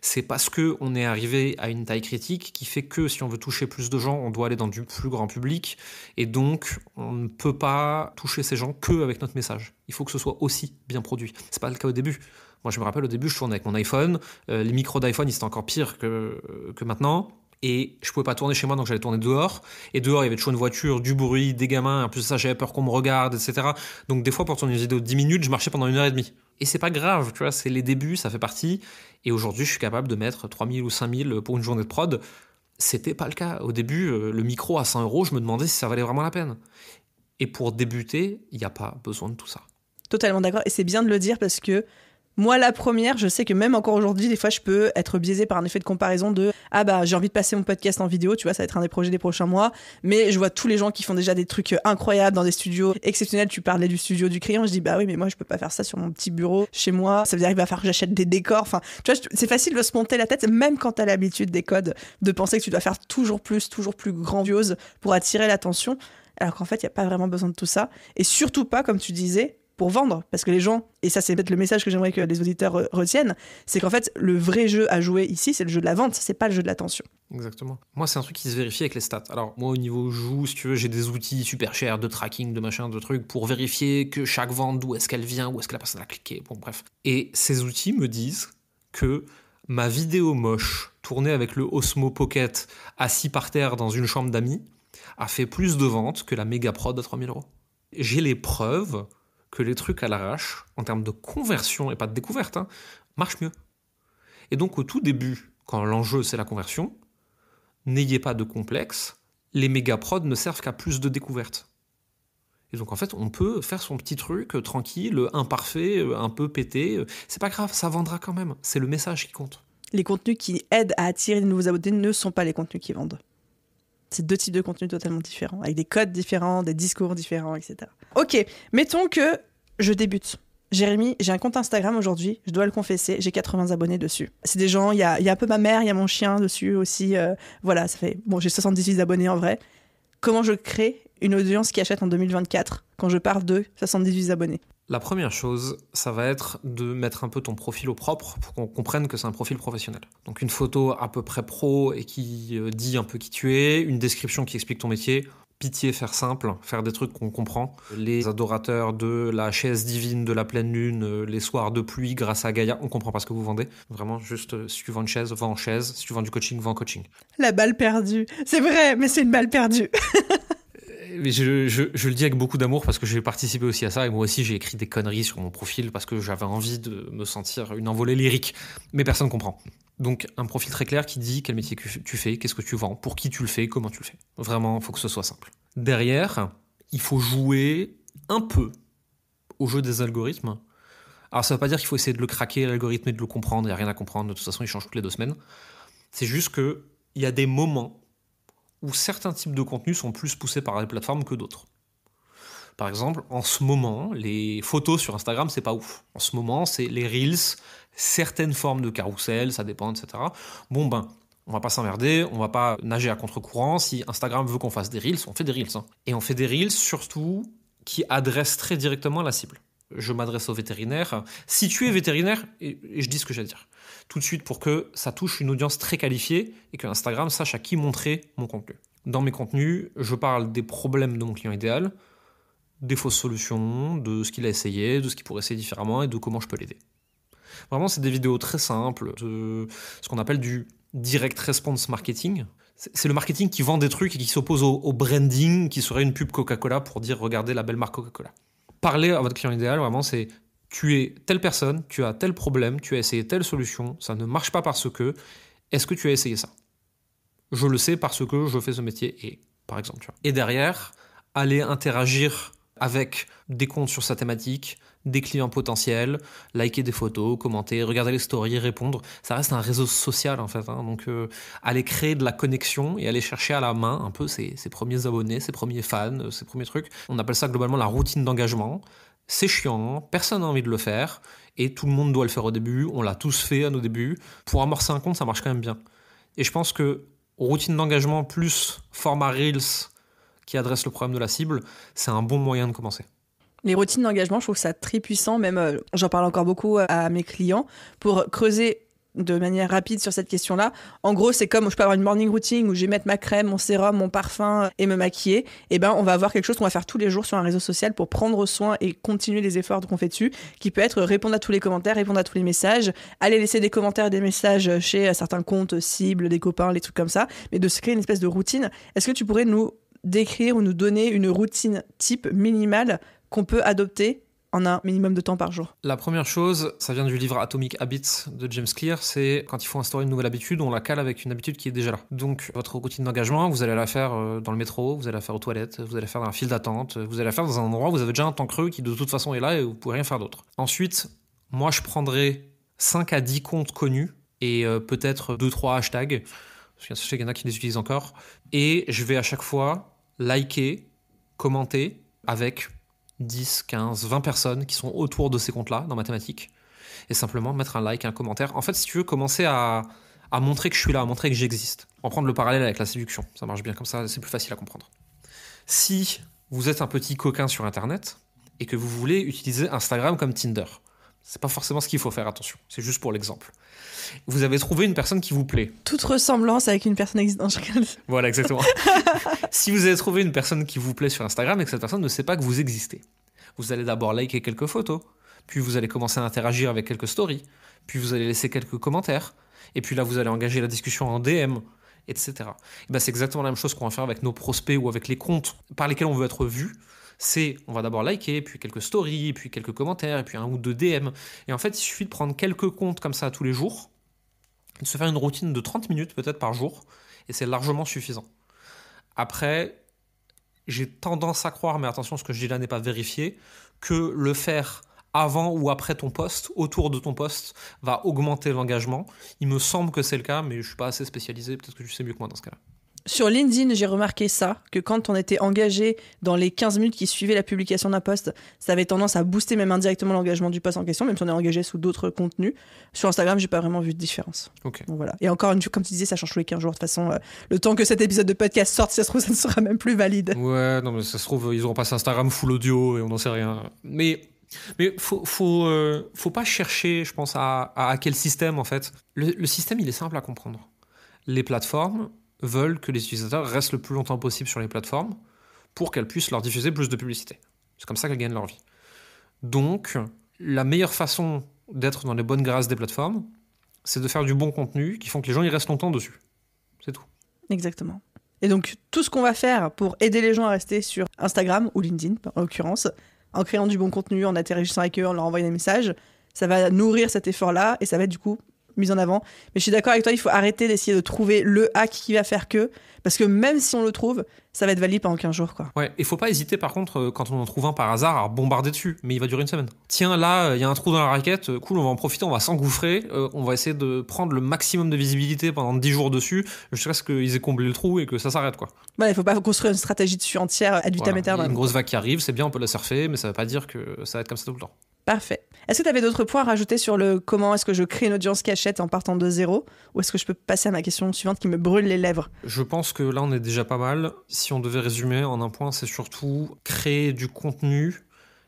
c'est parce qu'on est arrivé à une taille critique qui fait que si on veut toucher plus de gens, on doit aller dans du plus grand public. Et donc, on ne peut pas toucher ces gens qu'avec notre message. Il faut que ce soit aussi bien produit. C'est pas le cas au début. Moi, je me rappelle, au début, je tournais avec mon iPhone. Les micros d'iPhone, ils étaient encore pires que maintenant. Et je pouvais pas tourner chez moi, donc j'allais tourner dehors. Et dehors, il y avait toujours une voiture, du bruit, des gamins. En plus de ça, j'avais peur qu'on me regarde, etc. Donc des fois, pour tourner une vidéo de 10 minutes, je marchais pendant 1h30. Et c'est pas grave, tu vois, c'est les débuts, ça fait partie. Et aujourd'hui, je suis capable de mettre 3000 ou 5000 pour une journée de prod. C'était pas le cas. Au début, le micro à 100 €, je me demandais si ça valait vraiment la peine. Et pour débuter, il n'y a pas besoin de tout ça. Totalement d'accord. Et c'est bien de le dire parce que moi, la première, je sais que même encore aujourd'hui, des fois, je peux être biaisée par un effet de comparaison de « Ah bah, j'ai envie de passer mon podcast en vidéo, tu vois, ça va être un des projets des prochains mois. » Mais je vois tous les gens qui font déjà des trucs incroyables dans des studios exceptionnels. Tu parlais du studio du Crayon, je dis « Bah oui, mais moi, je peux pas faire ça sur mon petit bureau chez moi. Ça veut dire qu'il va falloir que j'achète des décors. » Enfin, tu vois, c'est facile de se monter la tête, même quand t'as l'habitude des codes, de penser que tu dois faire toujours plus grandiose pour attirer l'attention. Alors qu'en fait, il n'y a pas vraiment besoin de tout ça. Et surtout pas, comme tu disais, pour vendre, parce que les gens, et ça c'est peut-être le message que j'aimerais que les auditeurs retiennent, c'est qu'en fait le vrai jeu à jouer ici, c'est le jeu de la vente, c'est pas le jeu de l'attention. Exactement. Moi, c'est un truc qui se vérifie avec les stats. Alors moi, au niveau joue, si tu veux, j'ai des outils super chers de tracking, de machin, de trucs pour vérifier que chaque vente, d'où est-ce qu'elle vient, où est-ce que la personne a cliqué, bon bref. Et ces outils me disent que ma vidéo moche tournée avec le Osmo Pocket assis par terre dans une chambre d'amis a fait plus de ventes que la méga prod à 3000 €. J'ai les preuves que les trucs à l'arrache, en termes de conversion et pas de découverte, marchent mieux. Et donc au tout début, quand l'enjeu c'est la conversion, n'ayez pas de complexe, les méga prods ne servent qu'à plus de découverte. Et donc en fait, on peut faire son petit truc tranquille, imparfait, un peu pété, c'est pas grave, ça vendra quand même, c'est le message qui compte. Les contenus qui aident à attirer de nouveaux abonnés ne sont pas les contenus qui vendent. C'est deux types de contenus totalement différents, avec des codes différents, des discours différents, etc. Ok, mettons que je débute. Jérémy, j'ai un compte Instagram aujourd'hui, je dois le confesser, j'ai 80 abonnés dessus. C'est des gens, il y a un peu ma mère, il y a mon chien dessus aussi. Voilà, ça fait... Bon, j'ai 78 abonnés en vrai. Comment je crée une audience qui achète en 2024 quand je parle de 78 abonnés? La première chose, ça va être de mettre un peu ton profil au propre pour qu'on comprenne que c'est un profil professionnel. Donc une photo à peu près pro et qui dit un peu qui tu es, une description qui explique ton métier. Pitié, faire simple, faire des trucs qu'on comprend. Les adorateurs de la chaise divine de la pleine lune, les soirs de pluie grâce à Gaïa, on comprend pas ce que vous vendez. Vraiment, juste, si tu vends une chaise, vends en chaise. Si tu vends du coaching, vends en coaching. La balle perdue. C'est vrai, mais c'est une balle perdue. Mais je le dis avec beaucoup d'amour parce que j'ai participé aussi à ça et moi aussi j'ai écrit des conneries sur mon profil parce que j'avais envie de me sentir une envolée lyrique. Mais personne ne comprend. Donc un profil très clair qui dit quel métier tu fais, qu'est-ce que tu vends, pour qui tu le fais, comment tu le fais. Vraiment, il faut que ce soit simple. Derrière, il faut jouer un peu au jeu des algorithmes. Alors ça ne veut pas dire qu'il faut essayer de le craquer, l'algorithme, et de le comprendre, il n'y a rien à comprendre, de toute façon il change toutes les 2 semaines. C'est juste qu'il y a des moments où certains types de contenus sont plus poussés par les plateformes que d'autres. Par exemple, en ce moment, les photos sur Instagram, c'est pas ouf. En ce moment, c'est les Reels, certaines formes de carrousel, ça dépend, etc. Bon ben, on va pas s'emmerder, on va pas nager à contre-courant. Si Instagram veut qu'on fasse des Reels, on fait des Reels. Et on fait des Reels surtout qui adressent très directement la cible. Je m'adresse aux vétérinaires. Si tu es vétérinaire, et je dis ce que j'ai à dire, tout de suite pour que ça touche une audience très qualifiée et que Instagram sache à qui montrer mon contenu. Dans mes contenus, je parle des problèmes de mon client idéal, des fausses solutions, de ce qu'il a essayé, de ce qu'il pourrait essayer différemment et de comment je peux l'aider. Vraiment, c'est des vidéos très simples, de ce qu'on appelle du direct response marketing. C'est le marketing qui vend des trucs et qui s'oppose au branding, qui serait une pub Coca-Cola pour dire « Regardez la belle marque Coca-Cola ». Parler à votre client idéal, vraiment, c'est tu es telle personne, tu as tel problème, tu as essayé telle solution, ça ne marche pas parce que, est-ce que tu as essayé ça? Je le sais parce que je fais ce métier et, par exemple, tu vois. Et derrière, aller interagir avec des comptes sur sa thématique, des clients potentiels, liker des photos, commenter, regarder les stories, répondre. Ça reste un réseau social en fait. Donc aller créer de la connexion et aller chercher à la main un peu ses premiers abonnés, ses premiers fans, ses premiers trucs. On appelle ça globalement la routine d'engagement. C'est chiant, personne n'a envie de le faire et tout le monde doit le faire au début. On l'a tous fait à nos débuts. Pour amorcer un compte, ça marche quand même bien. Et je pense que routine d'engagement plus format Reels qui adresse le problème de la cible, c'est un bon moyen de commencer. Les routines d'engagement, je trouve ça très puissant. Même, j'en parle encore beaucoup à mes clients pour creuser de manière rapide sur cette question-là. En gros, c'est comme je peux avoir une morning routine où je vais mettre ma crème, mon sérum, mon parfum et me maquiller. Et ben, on va avoir quelque chose qu'on va faire tous les jours sur un réseau social pour prendre soin et continuer les efforts qu'on fait dessus, qui peut être répondre à tous les commentaires, répondre à tous les messages, aller laisser des commentaires et des messages chez certains comptes cibles, des copains, les trucs comme ça, mais de se créer une espèce de routine. Est-ce que tu pourrais nous décrire ou nous donner une routine type minimale qu'on peut adopter en un minimum de temps par jour? La première chose, ça vient du livre Atomic Habits de James Clear, c'est quand il faut instaurer une nouvelle habitude, on la cale avec une habitude qui est déjà là. Donc votre routine d'engagement, vous allez la faire dans le métro, vous allez la faire aux toilettes, vous allez la faire dans la file d'attente, vous allez la faire dans un endroit où vous avez déjà un temps creux qui de toute façon est là et vous ne pouvez rien faire d'autre. Ensuite, moi je prendrai 5 à 10 comptes connus et peut-être 2-3 hashtags, parce qu'il y en a qui les utilisent encore, et je vais à chaque fois liker, commenter avec 10, 15, 20 personnes qui sont autour de ces comptes-là dans Mathématiques et simplement mettre un like, un commentaire. En fait, si tu veux commencer à montrer que je suis là, à montrer que j'existe, en prendre le parallèle avec la séduction, ça marche bien comme ça, c'est plus facile à comprendre. Si vous êtes un petit coquin sur Internet et que vous voulez utiliser Instagram comme Tinder, c'est pas forcément ce qu'il faut faire, attention, c'est juste pour l'exemple. Vous avez trouvé une personne qui vous plaît. Toute ressemblance avec une personne existante. Voilà, exactement. Si vous avez trouvé une personne qui vous plaît sur Instagram et que cette personne ne sait pas que vous existez, vous allez d'abord liker quelques photos, puis vous allez commencer à interagir avec quelques stories, puis vous allez laisser quelques commentaires, et puis là vous allez engager la discussion en DM, etc. Et ben, c'est exactement la même chose qu'on va faire avec nos prospects ou avec les comptes par lesquels on veut être vu. C'est, on va d'abord liker, puis quelques stories, puis quelques commentaires, et puis un ou deux DM. Et en fait, il suffit de prendre quelques comptes comme ça tous les jours, de se faire une routine de 30 minutes peut-être par jour, et c'est largement suffisant. Après, j'ai tendance à croire, mais attention, ce que je dis là n'est pas vérifié, que le faire avant ou après ton post, autour de ton post, va augmenter l'engagement. Il me semble que c'est le cas, mais je ne suis pas assez spécialisé, peut-être que tu sais mieux que moi dans ce cas-là. Sur LinkedIn, j'ai remarqué ça, que quand on était engagé dans les 15 minutes qui suivaient la publication d'un post, ça avait tendance à booster même indirectement l'engagement du post en question, même si on est engagé sous d'autres contenus. Sur Instagram, j'ai pas vraiment vu de différence. Okay. Donc voilà. Et encore une fois, comme tu disais, ça change tous les 15 jours. De toute façon, le temps que cet épisode de podcast sorte, si ça se trouve, ça ne sera même plus valide. Ouais, non, mais ça se trouve, ils auront passé Instagram full audio et on n'en sait rien. Mais faut pas chercher, je pense, à hacker le système, en fait. Le système, il est simple à comprendre. Les plateformes veulent que les utilisateurs restent le plus longtemps possible sur les plateformes pour qu'elles puissent leur diffuser plus de publicité. C'est comme ça qu'elles gagnent leur vie. Donc, la meilleure façon d'être dans les bonnes grâces des plateformes, c'est de faire du bon contenu qui font que les gens y restent longtemps dessus. C'est tout. Exactement. Et donc, tout ce qu'on va faire pour aider les gens à rester sur Instagram ou LinkedIn, en l'occurrence, en créant du bon contenu, en interagissant avec eux, en leur envoyant des messages, ça va nourrir cet effort-là et ça va être du coup mise en avant. Mais je suis d'accord avec toi, il faut arrêter d'essayer de trouver le hack qui va faire que, parce que même si on le trouve, ça va être valide pendant 15 jours, quoi. Ouais, il faut pas hésiter par contre, quand on en trouve un par hasard, à bombarder dessus, mais il va durer une semaine. Tiens, là, il y a un trou dans la raquette, cool, on va en profiter, on va s'engouffrer, on va essayer de prendre le maximum de visibilité pendant 10 jours dessus, jusqu'à ce qu'ils aient comblé le trou et que ça s'arrête, quoi. Ouais, il faut pas construire une stratégie dessus entière ad vitam aeternam. Une grosse vague qui arrive, c'est bien, on peut la surfer, mais ça veut pas dire que ça va être comme ça tout le temps. Parfait. Est-ce que tu avais d'autres points à rajouter sur le comment est-ce que je crée une audience cachette en partant de zéro, ou est-ce que je peux passer à ma question suivante qui me brûle les lèvres? Je pense que là on est déjà pas mal. Si on devait résumer en un point, c'est surtout créer du contenu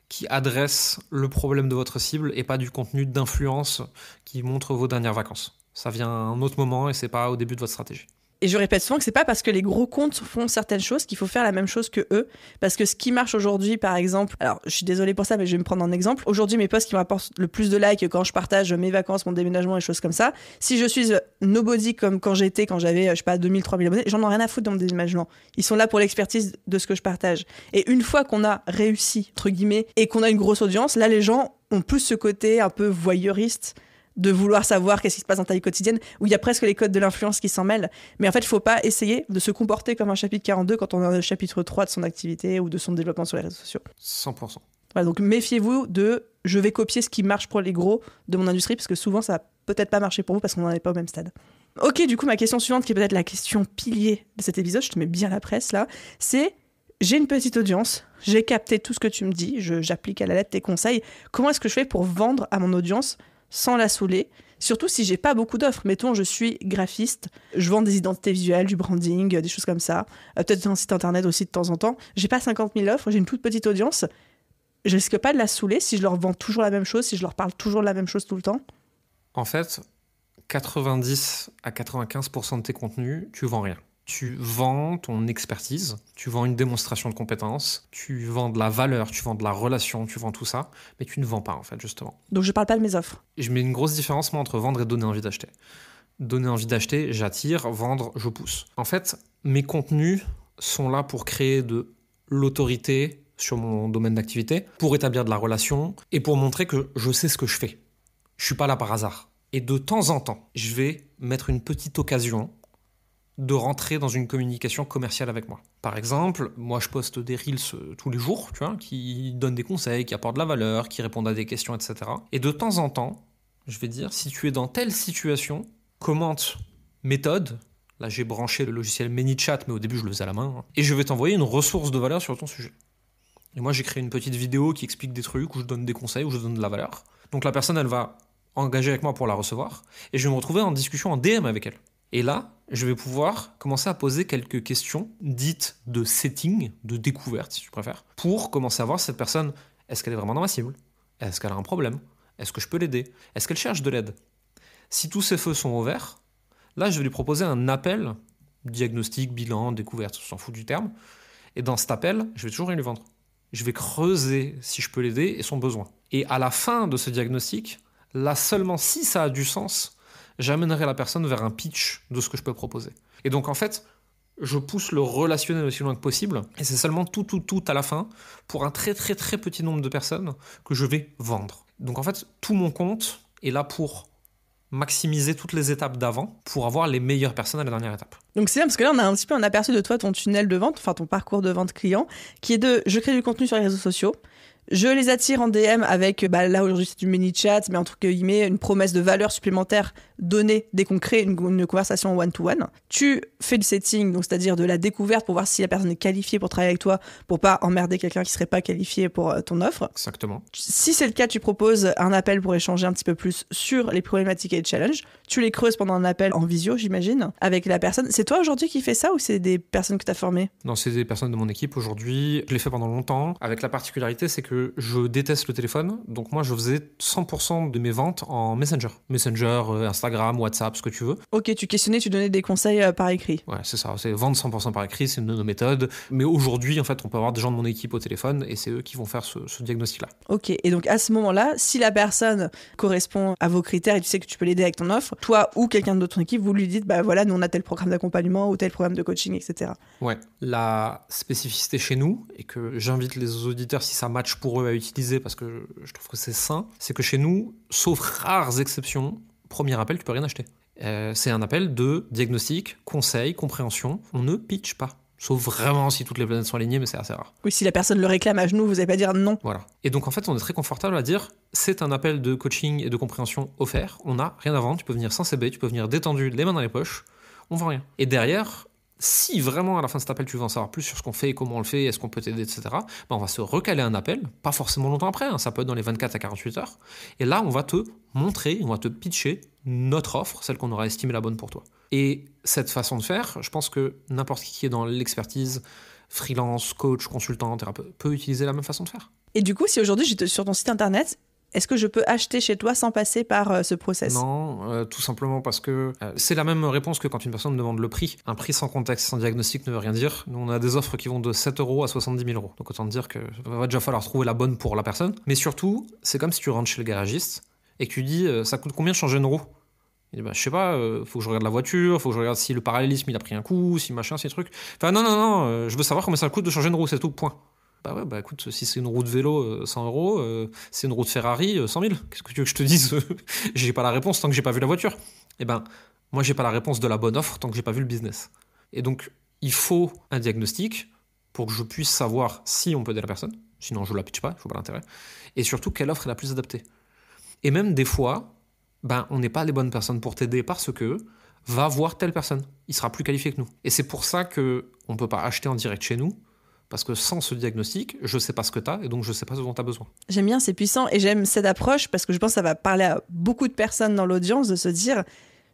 qui adresse le problème de votre cible et pas du contenu d'influence qui montre vos dernières vacances. Ça vient à un autre moment et c'est pas au début de votre stratégie. Et je répète souvent que c'est pas parce que les gros comptes font certaines choses qu'il faut faire la même chose que eux. Parce que ce qui marche aujourd'hui, par exemple, alors je suis désolée pour ça, mais je vais me prendre en exemple. Aujourd'hui, mes posts qui me rapportent le plus de likes quand je partage mes vacances, mon déménagement et choses comme ça. Si je suis nobody comme quand j'étais, quand j'avais, je sais pas, 2000, 3000 abonnés, j'en ai rien à foutre de mon déménagement. Ils sont là pour l'expertise de ce que je partage. Et une fois qu'on a réussi, entre guillemets, et qu'on a une grosse audience, là, les gens ont plus ce côté un peu voyeuriste de vouloir savoir qu'est-ce qui se passe dans ta vie quotidienne, où il y a presque les codes de l'influence qui s'en mêlent. Mais en fait, il ne faut pas essayer de se comporter comme un chapitre 42 quand on est dans le chapitre 3 de son activité ou de son développement sur les réseaux sociaux. 100%. Voilà, donc méfiez-vous de « je vais copier ce qui marche pour les gros de mon industrie » parce que souvent, ça va peut-être pas marcher pour vous parce qu'on n'en est pas au même stade. Ok, du coup, ma question suivante, qui est peut-être la question pilier de cet épisode, je te mets bien la presse là, c'est « j'ai une petite audience, j'ai capté tout ce que tu me dis, j'applique à la lettre tes conseils, comment est-ce que je fais pour vendre à mon audience sans la saouler, surtout si j'ai pas beaucoup d'offres. Mettons, je suis graphiste, je vends des identités visuelles, du branding, des choses comme ça, peut-être un site internet aussi de temps en temps. J'ai pas 50 000 offres, j'ai une toute petite audience. Je risque pas de la saouler si je leur vends toujours la même chose, si je leur parle toujours de la même chose tout le temps. En fait, 90 à 95% de tes contenus, tu vends rien. Tu vends ton expertise, tu vends une démonstration de compétences, tu vends de la valeur, tu vends de la relation, tu vends tout ça, mais tu ne vends pas en fait, justement. Donc je parle pas de mes offres. Et je mets une grosse différence moi, entre vendre et donner envie d'acheter. Donner envie d'acheter, j'attire, vendre, je pousse. En fait, mes contenus sont là pour créer de l'autorité sur mon domaine d'activité, pour établir de la relation et pour montrer que je sais ce que je fais. Je suis pas là par hasard. Et de temps en temps, je vais mettre une petite occasion de rentrer dans une communication commerciale avec moi. Par exemple, moi je poste des reels tous les jours, tu vois, qui donnent des conseils, qui apportent de la valeur, qui répondent à des questions, etc. Et de temps en temps, je vais dire, si tu es dans telle situation, commente méthode. Là, j'ai branché le logiciel ManyChat, mais au début, je le faisais à la main. Hein, et je vais t'envoyer une ressource de valeur sur ton sujet. Et moi, j'ai créé une petite vidéo qui explique des trucs, où je donne des conseils, où je donne de la valeur. Donc la personne, elle va engager avec moi pour la recevoir. Et je vais me retrouver en discussion en DM avec elle. Et là, je vais pouvoir commencer à poser quelques questions dites de setting, de découverte, si tu préfères, pour commencer à voir si cette personne, est-ce qu'elle est vraiment dans ma cible ? Est-ce qu'elle a un problème ? Est-ce que je peux l'aider ? Est-ce qu'elle cherche de l'aide ? Si tous ces feux sont ouverts, là, je vais lui proposer un appel, diagnostic, bilan, découverte, on s'en fout du terme. Et dans cet appel, je vais toujours rien lui vendre. Je vais creuser si je peux l'aider et son besoin. Et à la fin de ce diagnostic, là seulement si ça a du sens, j'amènerai la personne vers un pitch de ce que je peux proposer. Et donc en fait, je pousse le relationnel aussi loin que possible. Et c'est seulement tout à la fin, pour un très très très petit nombre de personnes, que je vais vendre. Donc en fait, tout mon compte est là pour maximiser toutes les étapes d'avant pour avoir les meilleures personnes à la dernière étape. Donc c'est bien parce que là on a un petit peu un aperçu de toi, ton tunnel de vente, enfin ton parcours de vente client, qui est de je crée du contenu sur les réseaux sociaux, je les attire en DM avec, là aujourd'hui c'est du ManyChat, mais entre guillemets une promesse de valeur supplémentaire donnée dès qu'on crée une conversation one-to-one. Tu fais du setting, donc c'est-à-dire de la découverte pour voir si la personne est qualifiée pour travailler avec toi, pour pas emmerder quelqu'un qui serait pas qualifié pour ton offre. Exactement. Si c'est le cas, tu proposes un appel pour échanger un petit peu plus sur les problématiques et les challenges. Tu les creuses pendant un appel en visio, j'imagine, avec la personne. C'est toi aujourd'hui qui fais ça ou c'est des personnes que tu as formées ? Non, c'est des personnes de mon équipe aujourd'hui. Je l'ai fait pendant longtemps. Avec la particularité, c'est que je déteste le téléphone. Donc moi, je faisais 100% de mes ventes en Messenger. Messenger, Instagram, WhatsApp, ce que tu veux. Ok, tu questionnais, tu donnais des conseils par écrit. Ouais, c'est ça. C'est vendre 100% par écrit, c'est une de nos méthodes. Mais aujourd'hui, en fait, on peut avoir des gens de mon équipe au téléphone et c'est eux qui vont faire ce diagnostic-là. Ok, et donc à ce moment-là, si la personne correspond à vos critères et tu sais que tu peux l'aider avec ton offre, toi ou quelqu'un de ton équipe, vous lui dites, bah voilà, nous on a tel programme d'accompagnement ou tel programme de coaching, etc. Ouais. La spécificité chez nous, et que j'invite les auditeurs, si ça match pour eux, à utiliser, parce que je trouve que c'est sain, c'est que chez nous, sauf rares exceptions, premier appel, tu peux rien acheter. C'est un appel de diagnostic, conseil, compréhension. On ne pitch pas. Sauf vraiment si toutes les planètes sont alignées, mais c'est assez rare. Oui, si la personne le réclame à genoux, vous n'allez pas dire non. Voilà. Et donc en fait, on est très confortable à dire, c'est un appel de coaching et de compréhension offert. On n'a rien à vendre. Tu peux venir sans CB, tu peux venir détendu, les mains dans les poches. On vend rien. Et derrière, si vraiment à la fin de cet appel, tu veux en savoir plus sur ce qu'on fait, comment on le fait, est-ce qu'on peut t'aider, etc., on va se recaler un appel, pas forcément longtemps après, hein, ça peut être dans les 24 à 48 heures. Et là, on va te montrer, on va te pitcher notre offre, celle qu'on aura estimée la bonne pour toi. Et cette façon de faire, je pense que n'importe qui est dans l'expertise, freelance, coach, consultant, thérapeute, peut utiliser la même façon de faire. Et du coup, si aujourd'hui j'étais sur ton site internet, est-ce que je peux acheter chez toi sans passer par ce process ? Non, tout simplement parce que c'est la même réponse que quand une personne me demande le prix. Un prix sans contexte, sans diagnostic ne veut rien dire. Nous, on a des offres qui vont de 7 € à 70 000 €. Donc autant te dire qu'il va déjà falloir trouver la bonne pour la personne. Mais surtout, c'est comme si tu rentres chez le garagiste et que tu dis ça coûte combien de changer une roue ? Il dit je sais pas, faut que je regarde la voiture, faut que je regarde si le parallélisme il a pris un coup, si machin, si truc. Enfin non, je veux savoir combien ça coûte de changer une roue, c'est tout, point. Bah ouais, bah écoute, si c'est une roue de vélo, 100 €, c'est une roue de Ferrari, 100 000. Qu'est-ce que tu veux que je te dise ? J'ai pas la réponse tant que j'ai pas vu la voiture. Eh ben, moi j'ai pas la réponse de la bonne offre tant que j'ai pas vu le business. Et donc, il faut un diagnostic pour que je puisse savoir si on peut aider la personne. Sinon, je la pitch pas, il faut pas l'intérêt. Et surtout, quelle offre est la plus adaptée. Et même des fois, on n'est pas les bonnes personnes pour t'aider parce que va voir telle personne. Il sera plus qualifié que nous. Et c'est pour ça qu'on ne peut pas acheter en direct chez nous. Parce que sans ce diagnostic, je ne sais pas ce que tu as et donc je ne sais pas ce dont tu as besoin. J'aime bien, c'est puissant et j'aime cette approche parce que je pense que ça va parler à beaucoup de personnes dans l'audience de se dire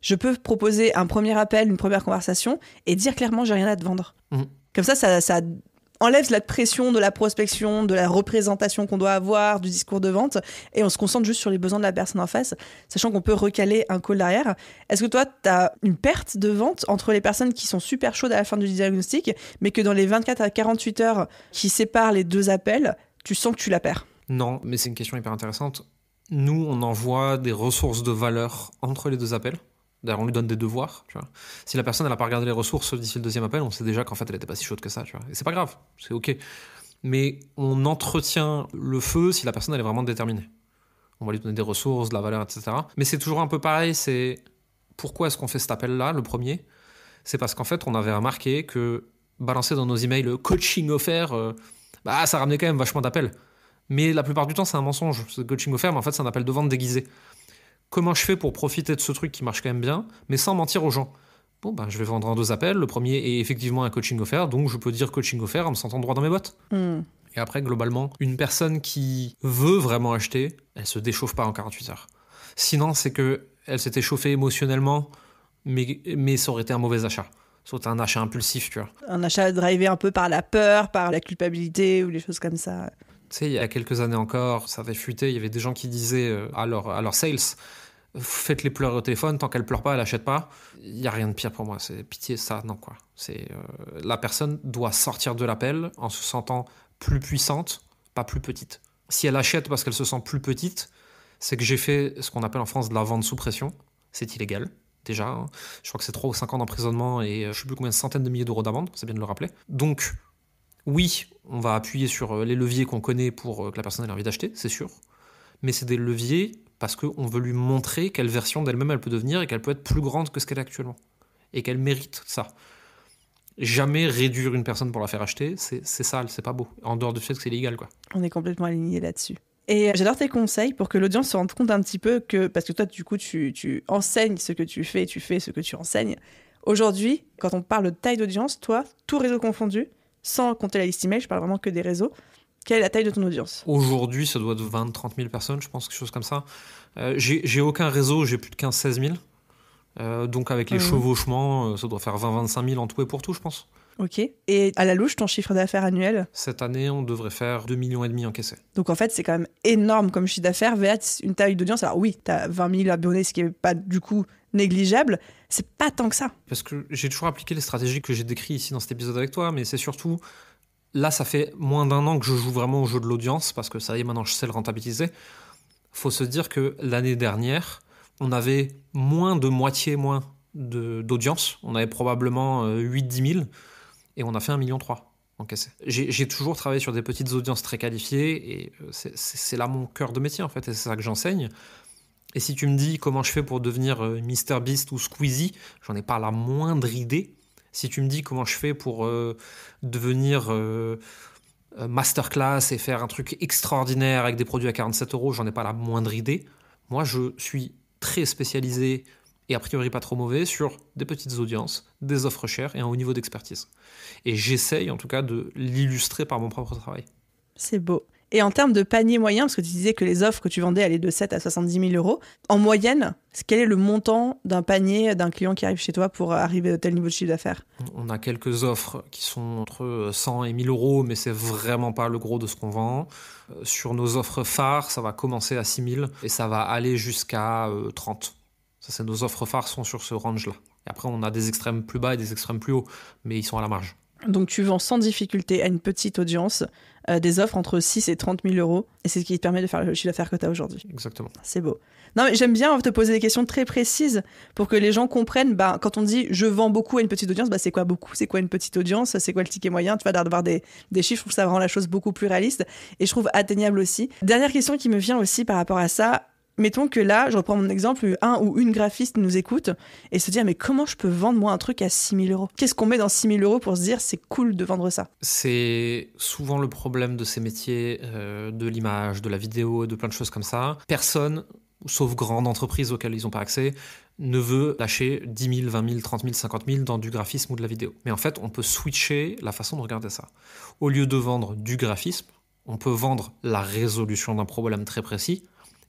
je peux proposer un premier appel, une première conversation et dire clairement j'ai rien à te vendre. Comme ça enlève la pression de la prospection, de la représentation qu'on doit avoir, du discours de vente, et on se concentre juste sur les besoins de la personne en face, sachant qu'on peut recaler un call derrière. Est-ce que toi, tu as une perte de vente entre les personnes qui sont super chaudes à la fin du diagnostic, mais que dans les 24 à 48 heures qui séparent les deux appels, tu sens que tu la perds? Non, mais c'est une question hyper intéressante. Nous, on envoie des ressources de valeur entre les deux appels. D'ailleurs, on lui donne des devoirs, tu vois. Si la personne, elle n'a pas regardé les ressources d'ici le deuxième appel, on sait déjà qu'en fait, elle n'était pas si chaude que ça, tu vois. Et c'est pas grave, c'est OK. Mais on entretient le feu si la personne, elle est vraiment déterminée. On va lui donner des ressources, de la valeur, etc. Mais c'est toujours un peu pareil, c'est... Pourquoi est-ce qu'on fait cet appel-là, le premier ? C'est parce qu'en fait, on avait remarqué que balancer dans nos emails le coaching offert, ça ramenait quand même vachement d'appels. Mais la plupart du temps, c'est un mensonge. Ce coaching offert, mais en fait, c'est un appel de vente déguisé. Comment je fais pour profiter de ce truc qui marche quand même bien, mais sans mentir aux gens ? Je vais vendre en 2 appels. Le premier est effectivement un coaching offert, donc je peux dire coaching offert en me sentant droit dans mes bottes. Et après, globalement, une personne qui veut vraiment acheter, elle se déchauffe pas en 48 heures. Sinon, c'est qu'elle s'était chauffée émotionnellement, mais ça aurait été un mauvais achat. Ça aurait été un achat impulsif, tu vois. Un achat drivé un peu par la peur, par la culpabilité ou des choses comme ça. Tu sais, il y a quelques années encore, ça avait fuité, il y avait des gens qui disaient à leur sales, faites-les pleurer au téléphone, tant qu'elle pleure pas, elle achète pas. Il n'y a rien de pire pour moi, c'est pitié, ça, non quoi. La personne doit sortir de l'appel en se sentant plus puissante, pas plus petite. Si elle achète parce qu'elle se sent plus petite, c'est que j'ai fait ce qu'on appelle en France de la vente sous pression. C'est illégal, déjà. Hein. Je crois que c'est 3 ou 5 ans d'emprisonnement et je ne sais plus combien de centaines de milliers d'euros d'amende, c'est bien de le rappeler. Donc, oui, on va appuyer sur les leviers qu'on connaît pour que la personne ait envie d'acheter, c'est sûr. Mais c'est des leviers parce qu'on veut lui montrer quelle version d'elle-même elle peut devenir et qu'elle peut être plus grande que ce qu'elle est actuellement. Et qu'elle mérite ça. Jamais réduire une personne pour la faire acheter, c'est sale, c'est pas beau. En dehors du fait que c'est illégal, quoi. On est complètement alignés là-dessus. Et j'adore tes conseils pour que l'audience se rende compte un petit peu que... Parce que toi, du coup, tu enseignes ce que tu fais ce que tu enseignes. Aujourd'hui, quand on parle de taille d'audience, toi, tout réseau confondu, sans compter la liste email, je parle vraiment que des réseaux, quelle est la taille de ton audience ? Aujourd'hui, ça doit être 20-30 000 personnes, je pense, quelque chose comme ça. J'ai aucun réseau, j'ai plus de 15-16 000. Donc avec les chevauchements, ça doit faire 20-25 000 en tout et pour tout, je pense. Ok. Et à la louche, ton chiffre d'affaires annuel ? Cette année, on devrait faire 2,5 millions encaissés. Donc en fait, c'est quand même énorme comme chiffre d'affaires vers une taille d'audience. Alors oui, tu as 20 000 abonnés, ce qui n'est pas du coup négligeable. C'est pas tant que ça. Parce que j'ai toujours appliqué les stratégies que j'ai décrites ici dans cet épisode avec toi, mais c'est surtout... Là, ça fait moins d'1 an que je joue vraiment au jeu de l'audience, parce que ça y est, maintenant, je sais le rentabiliser. Faut se dire que l'année dernière, on avait moitié moins d'audience. On avait probablement 8-10 000, et on a fait 1,3 million encaissé. J'ai toujours travaillé sur des petites audiences très qualifiées, et c'est là mon cœur de métier, en fait, et c'est ça que j'enseigne. Et si tu me dis comment je fais pour devenir MrBeast ou Squeezie, j'en ai pas la moindre idée. Si tu me dis comment je fais pour devenir masterclass et faire un truc extraordinaire avec des produits à 47 €, j'en ai pas la moindre idée. Moi, je suis très spécialisé et a priori pas trop mauvais sur des petites audiences, des offres chères et un haut niveau d'expertise. Et j'essaye en tout cas de l'illustrer par mon propre travail. C'est beau. Et en termes de panier moyen, parce que tu disais que les offres que tu vendais allaient de 7 à 70 000 €, en moyenne, quel est le montant d'un panier d'un client qui arrive chez toi pour arriver à tel niveau de chiffre d'affaires ? On a quelques offres qui sont entre 100 et 1000 €, mais c'est vraiment pas le gros de ce qu'on vend. Sur nos offres phares, ça va commencer à 6 000 et ça va aller jusqu'à 30. Ça, c'est nos offres phares sont sur ce range-là. Et après, on a des extrêmes plus bas et des extrêmes plus hauts, mais ils sont à la marge. Donc tu vends sans difficulté à une petite audience des offres entre 6 et 30 000 €, et c'est ce qui te permet de faire le chiffre d'affaires que tu as aujourd'hui. Exactement. C'est beau. Non, mais j'aime bien te poser des questions très précises pour que les gens comprennent, quand on dit je vends beaucoup à une petite audience, c'est quoi beaucoup ? C'est quoi une petite audience ? C'est quoi le ticket moyen ? Tu vas d'avoir des chiffres, je trouve que ça rend la chose beaucoup plus réaliste et je trouve atteignable aussi. Dernière question qui me vient aussi par rapport à ça. Mettons que là, je reprends mon exemple, un ou une graphiste nous écoute et se dit mais comment je peux vendre moi un truc à 6 000 €? Qu'est-ce qu'on met dans 6 000 € pour se dire c'est cool de vendre ça ? C'est souvent le problème de ces métiers, de l'image, de la vidéo, de plein de choses comme ça. Personne, sauf grandes entreprises auxquelles ils n'ont pas accès, ne veut lâcher 10 000, 20 000, 30 000, 50 000 dans du graphisme ou de la vidéo. Mais en fait, on peut switcher la façon de regarder ça. Au lieu de vendre du graphisme, on peut vendre la résolution d'un problème très précis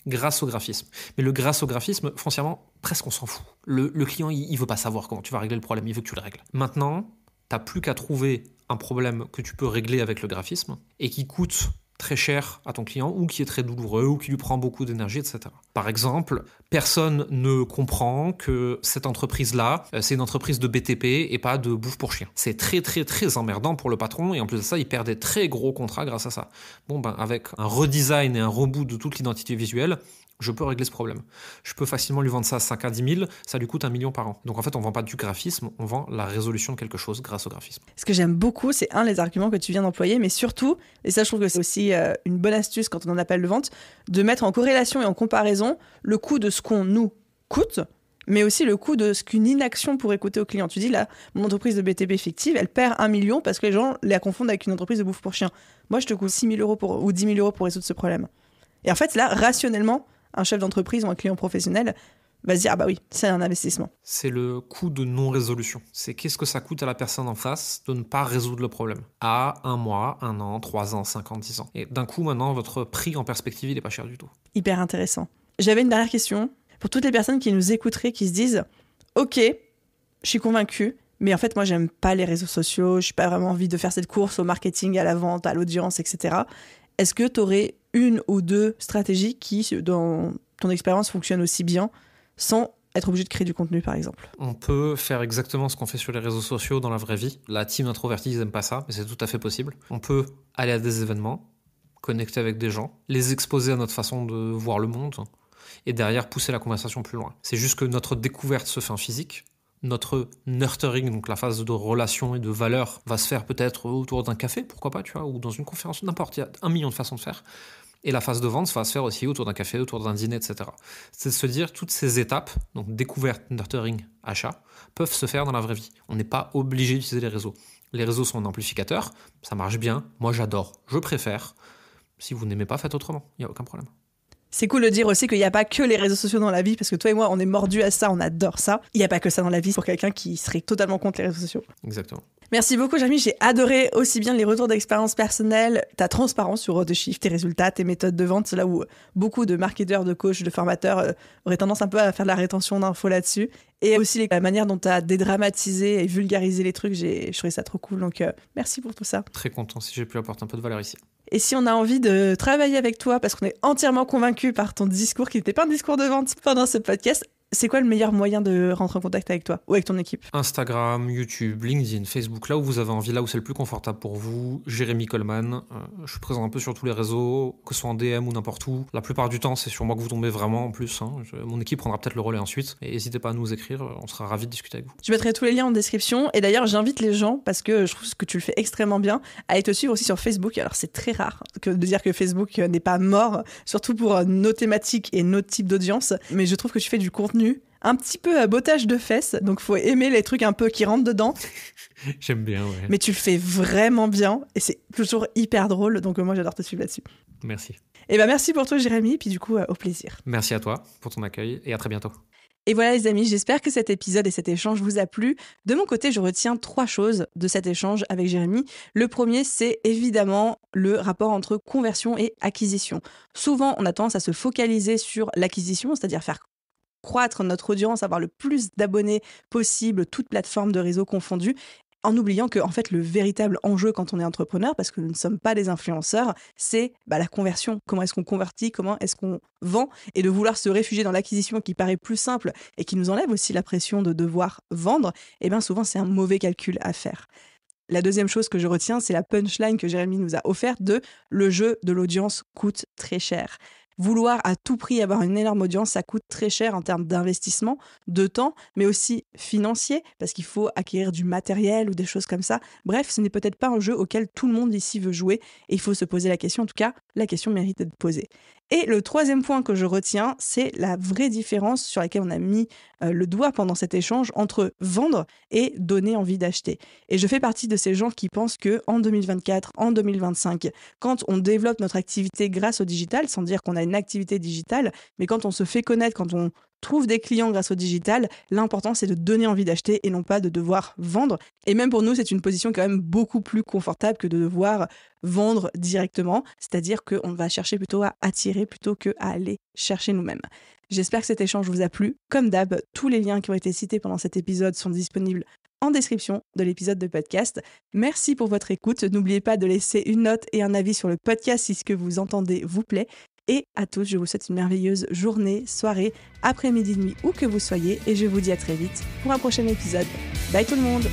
grâce au graphisme. Mais le grâce au graphisme, foncièrement, presque on s'en fout. Le client, il veut pas savoir comment tu vas régler le problème, il veut que tu le règles. Maintenant, t'as plus qu'à trouver un problème que tu peux régler avec le graphisme et qui coûte très cher à ton client ou qui est très douloureux ou qui lui prend beaucoup d'énergie, etc. Par exemple, personne ne comprend que cette entreprise-là, c'est une entreprise de BTP et pas de bouffe pour chien. C'est très très très emmerdant pour le patron et en plus de ça, il perd des très gros contrats grâce à ça. Bon, avec un redesign et un reboot de toute l'identité visuelle, je peux régler ce problème. Je peux facilement lui vendre ça à 5 à 10 000, ça lui coûte 1 million par an. Donc en fait, on ne vend pas du graphisme, on vend la résolution de quelque chose grâce au graphisme. Ce que j'aime beaucoup, c'est les arguments que tu viens d'employer, mais surtout, et ça je trouve que c'est aussi une bonne astuce quand on en appelle de vente, de mettre en corrélation et en comparaison le coût de ce qu'on nous coûte, mais aussi le coût de ce qu'une inaction pourrait coûter au client. Tu dis là, mon entreprise de BTP fictive, elle perd 1 million parce que les gens la confondent avec une entreprise de bouffe pour chien. Moi, je te coûte 6 000 euros ou 10 000 euros pour résoudre ce problème. Et en fait, là, rationnellement, un chef d'entreprise ou un client professionnel va se dire « Ah bah oui, c'est un investissement ». C'est le coût de non-résolution. C'est qu'est-ce que ça coûte à la personne en face de ne pas résoudre le problème. À 1 mois, 1 an, 3 ans, 5 ans, 10 ans. Et d'un coup, maintenant, votre prix en perspective, il n'est pas cher du tout. Hyper intéressant. J'avais une dernière question pour toutes les personnes qui nous écouteraient, qui se disent « Ok, je suis convaincue, mais en fait, moi, j'aime pas les réseaux sociaux, je n'ai pas vraiment envie de faire cette course au marketing, à la vente, à l'audience, etc. » Est-ce que tu aurais une ou deux stratégies qui, dans ton expérience, fonctionnent aussi bien sans être obligé de créer du contenu, par exemple? On peut faire exactement ce qu'on fait sur les réseaux sociaux dans la vraie vie. La team introvertie, ils n'aiment pas ça, mais c'est tout à fait possible. On peut aller à des événements, connecter avec des gens, les exposer à notre façon de voir le monde, et derrière pousser la conversation plus loin. C'est juste que notre découverte se fait en physique. Notre nurturing, donc la phase de relation et de valeur, va se faire peut-être autour d'un café, pourquoi pas, tu vois, ou dans une conférence, n'importe, il y a 1 million de façons de faire. Et la phase de vente va se faire aussi autour d'un café, autour d'un dîner, etc. C'est de se dire, toutes ces étapes, donc découverte, nurturing, achat, peuvent se faire dans la vraie vie. On n'est pas obligé d'utiliser les réseaux. Les réseaux sont un amplificateur, ça marche bien, moi j'adore, je préfère. Si vous n'aimez pas, faites autrement, il n'y a aucun problème. C'est cool de dire aussi qu'il n'y a pas que les réseaux sociaux dans la vie, parce que toi et moi, on est mordus à ça, on adore ça. Il n'y a pas que ça dans la vie pour quelqu'un qui serait totalement contre les réseaux sociaux. Exactement. Merci beaucoup, Jérémy. J'ai adoré aussi bien les retours d'expérience personnelle, ta transparence sur tes chiffres, tes résultats, tes méthodes de vente. C'est là où beaucoup de marketeurs, de coachs, de formateurs auraient tendance un peu à faire de la rétention d'infos là-dessus. Et aussi la manière dont tu as dédramatisé et vulgarisé les trucs. Je trouvais ça trop cool. Donc, merci pour tout ça. Très content si j'ai pu apporter un peu de valeur ici. Et si on a envie de travailler avec toi, parce qu'on est entièrement convaincu par ton discours, qui n'était pas un discours de vente pendant ce podcast, c'est quoi le meilleur moyen de rentrer en contact avec toi ou avec ton équipe? Instagram, YouTube, LinkedIn, Facebook, là où vous avez envie, là où c'est le plus confortable pour vous. Jérémy Coleman, je suis présent un peu sur tous les réseaux, que ce soit en DM ou n'importe où. La plupart du temps, c'est sur moi que vous tombez vraiment en plus. Mon équipe prendra peut-être le relais ensuite. Et n'hésitez pas à nous écrire, on sera ravis de discuter avec vous. Je mettrai tous les liens en description. Et d'ailleurs, j'invite les gens, parce que je trouve que tu le fais extrêmement bien, à aller te suivre aussi sur Facebook. Alors, c'est très rare de dire que Facebook n'est pas mort, surtout pour nos thématiques et notre type d'audience. Mais je trouve que tu fais du contenu un petit peu à bottage de fesses, donc faut aimer les trucs un peu qui rentrent dedans. J'aime bien, ouais. Mais tu le fais vraiment bien et c'est toujours hyper drôle, donc moi j'adore te suivre là-dessus. Merci. Et merci pour toi Jérémy, et puis du coup au plaisir. Merci à toi pour ton accueil et à très bientôt. Et voilà les amis, j'espère que cet épisode et cet échange vous a plu. De mon côté, je retiens 3 choses de cet échange avec Jérémy. Le premier, c'est évidemment le rapport entre conversion et acquisition. Souvent, on a tendance à se focaliser sur l'acquisition, c'est-à-dire faire croître notre audience, avoir le plus d'abonnés possible, toutes plateformes de réseau confondues, en oubliant que en fait, le véritable enjeu quand on est entrepreneur, parce que nous ne sommes pas des influenceurs, c'est la conversion. Comment est-ce qu'on convertit, comment est-ce qu'on vend, et de vouloir se réfugier dans l'acquisition qui paraît plus simple et qui nous enlève aussi la pression de devoir vendre, et bien souvent c'est un mauvais calcul à faire. La deuxième chose que je retiens, c'est la punchline que Jérémy nous a offerte de « le jeu de l'audience coûte très cher ». Vouloir à tout prix avoir une énorme audience, ça coûte très cher en termes d'investissement, de temps, mais aussi financier, parce qu'il faut acquérir du matériel ou des choses comme ça. Bref, ce n'est peut-être pas un jeu auquel tout le monde ici veut jouer, et il faut se poser la question. En tout cas, la question mérite d'être posée. Et le troisième point que je retiens, c'est la vraie différence sur laquelle on a mis le doigt pendant cet échange entre vendre et donner envie d'acheter. Et je fais partie de ces gens qui pensent que en 2024, en 2025, quand on développe notre activité grâce au digital, sans dire qu'on a une activité digitale, mais quand on se fait connaître, quand on trouve des clients grâce au digital, l'important c'est de donner envie d'acheter et non pas de devoir vendre. Et même pour nous, c'est une position quand même beaucoup plus confortable que de devoir vendre directement, c'est-à-dire qu'on va chercher plutôt à attirer plutôt qu'à aller chercher nous-mêmes. J'espère que cet échange vous a plu. Comme d'hab, tous les liens qui ont été cités pendant cet épisode sont disponibles en description de l'épisode de podcast. Merci pour votre écoute. N'oubliez pas de laisser une note et un avis sur le podcast si ce que vous entendez vous plaît. Et à tous, je vous souhaite une merveilleuse journée, soirée, après-midi, nuit, où que vous soyez. Et je vous dis à très vite pour un prochain épisode. Bye tout le monde!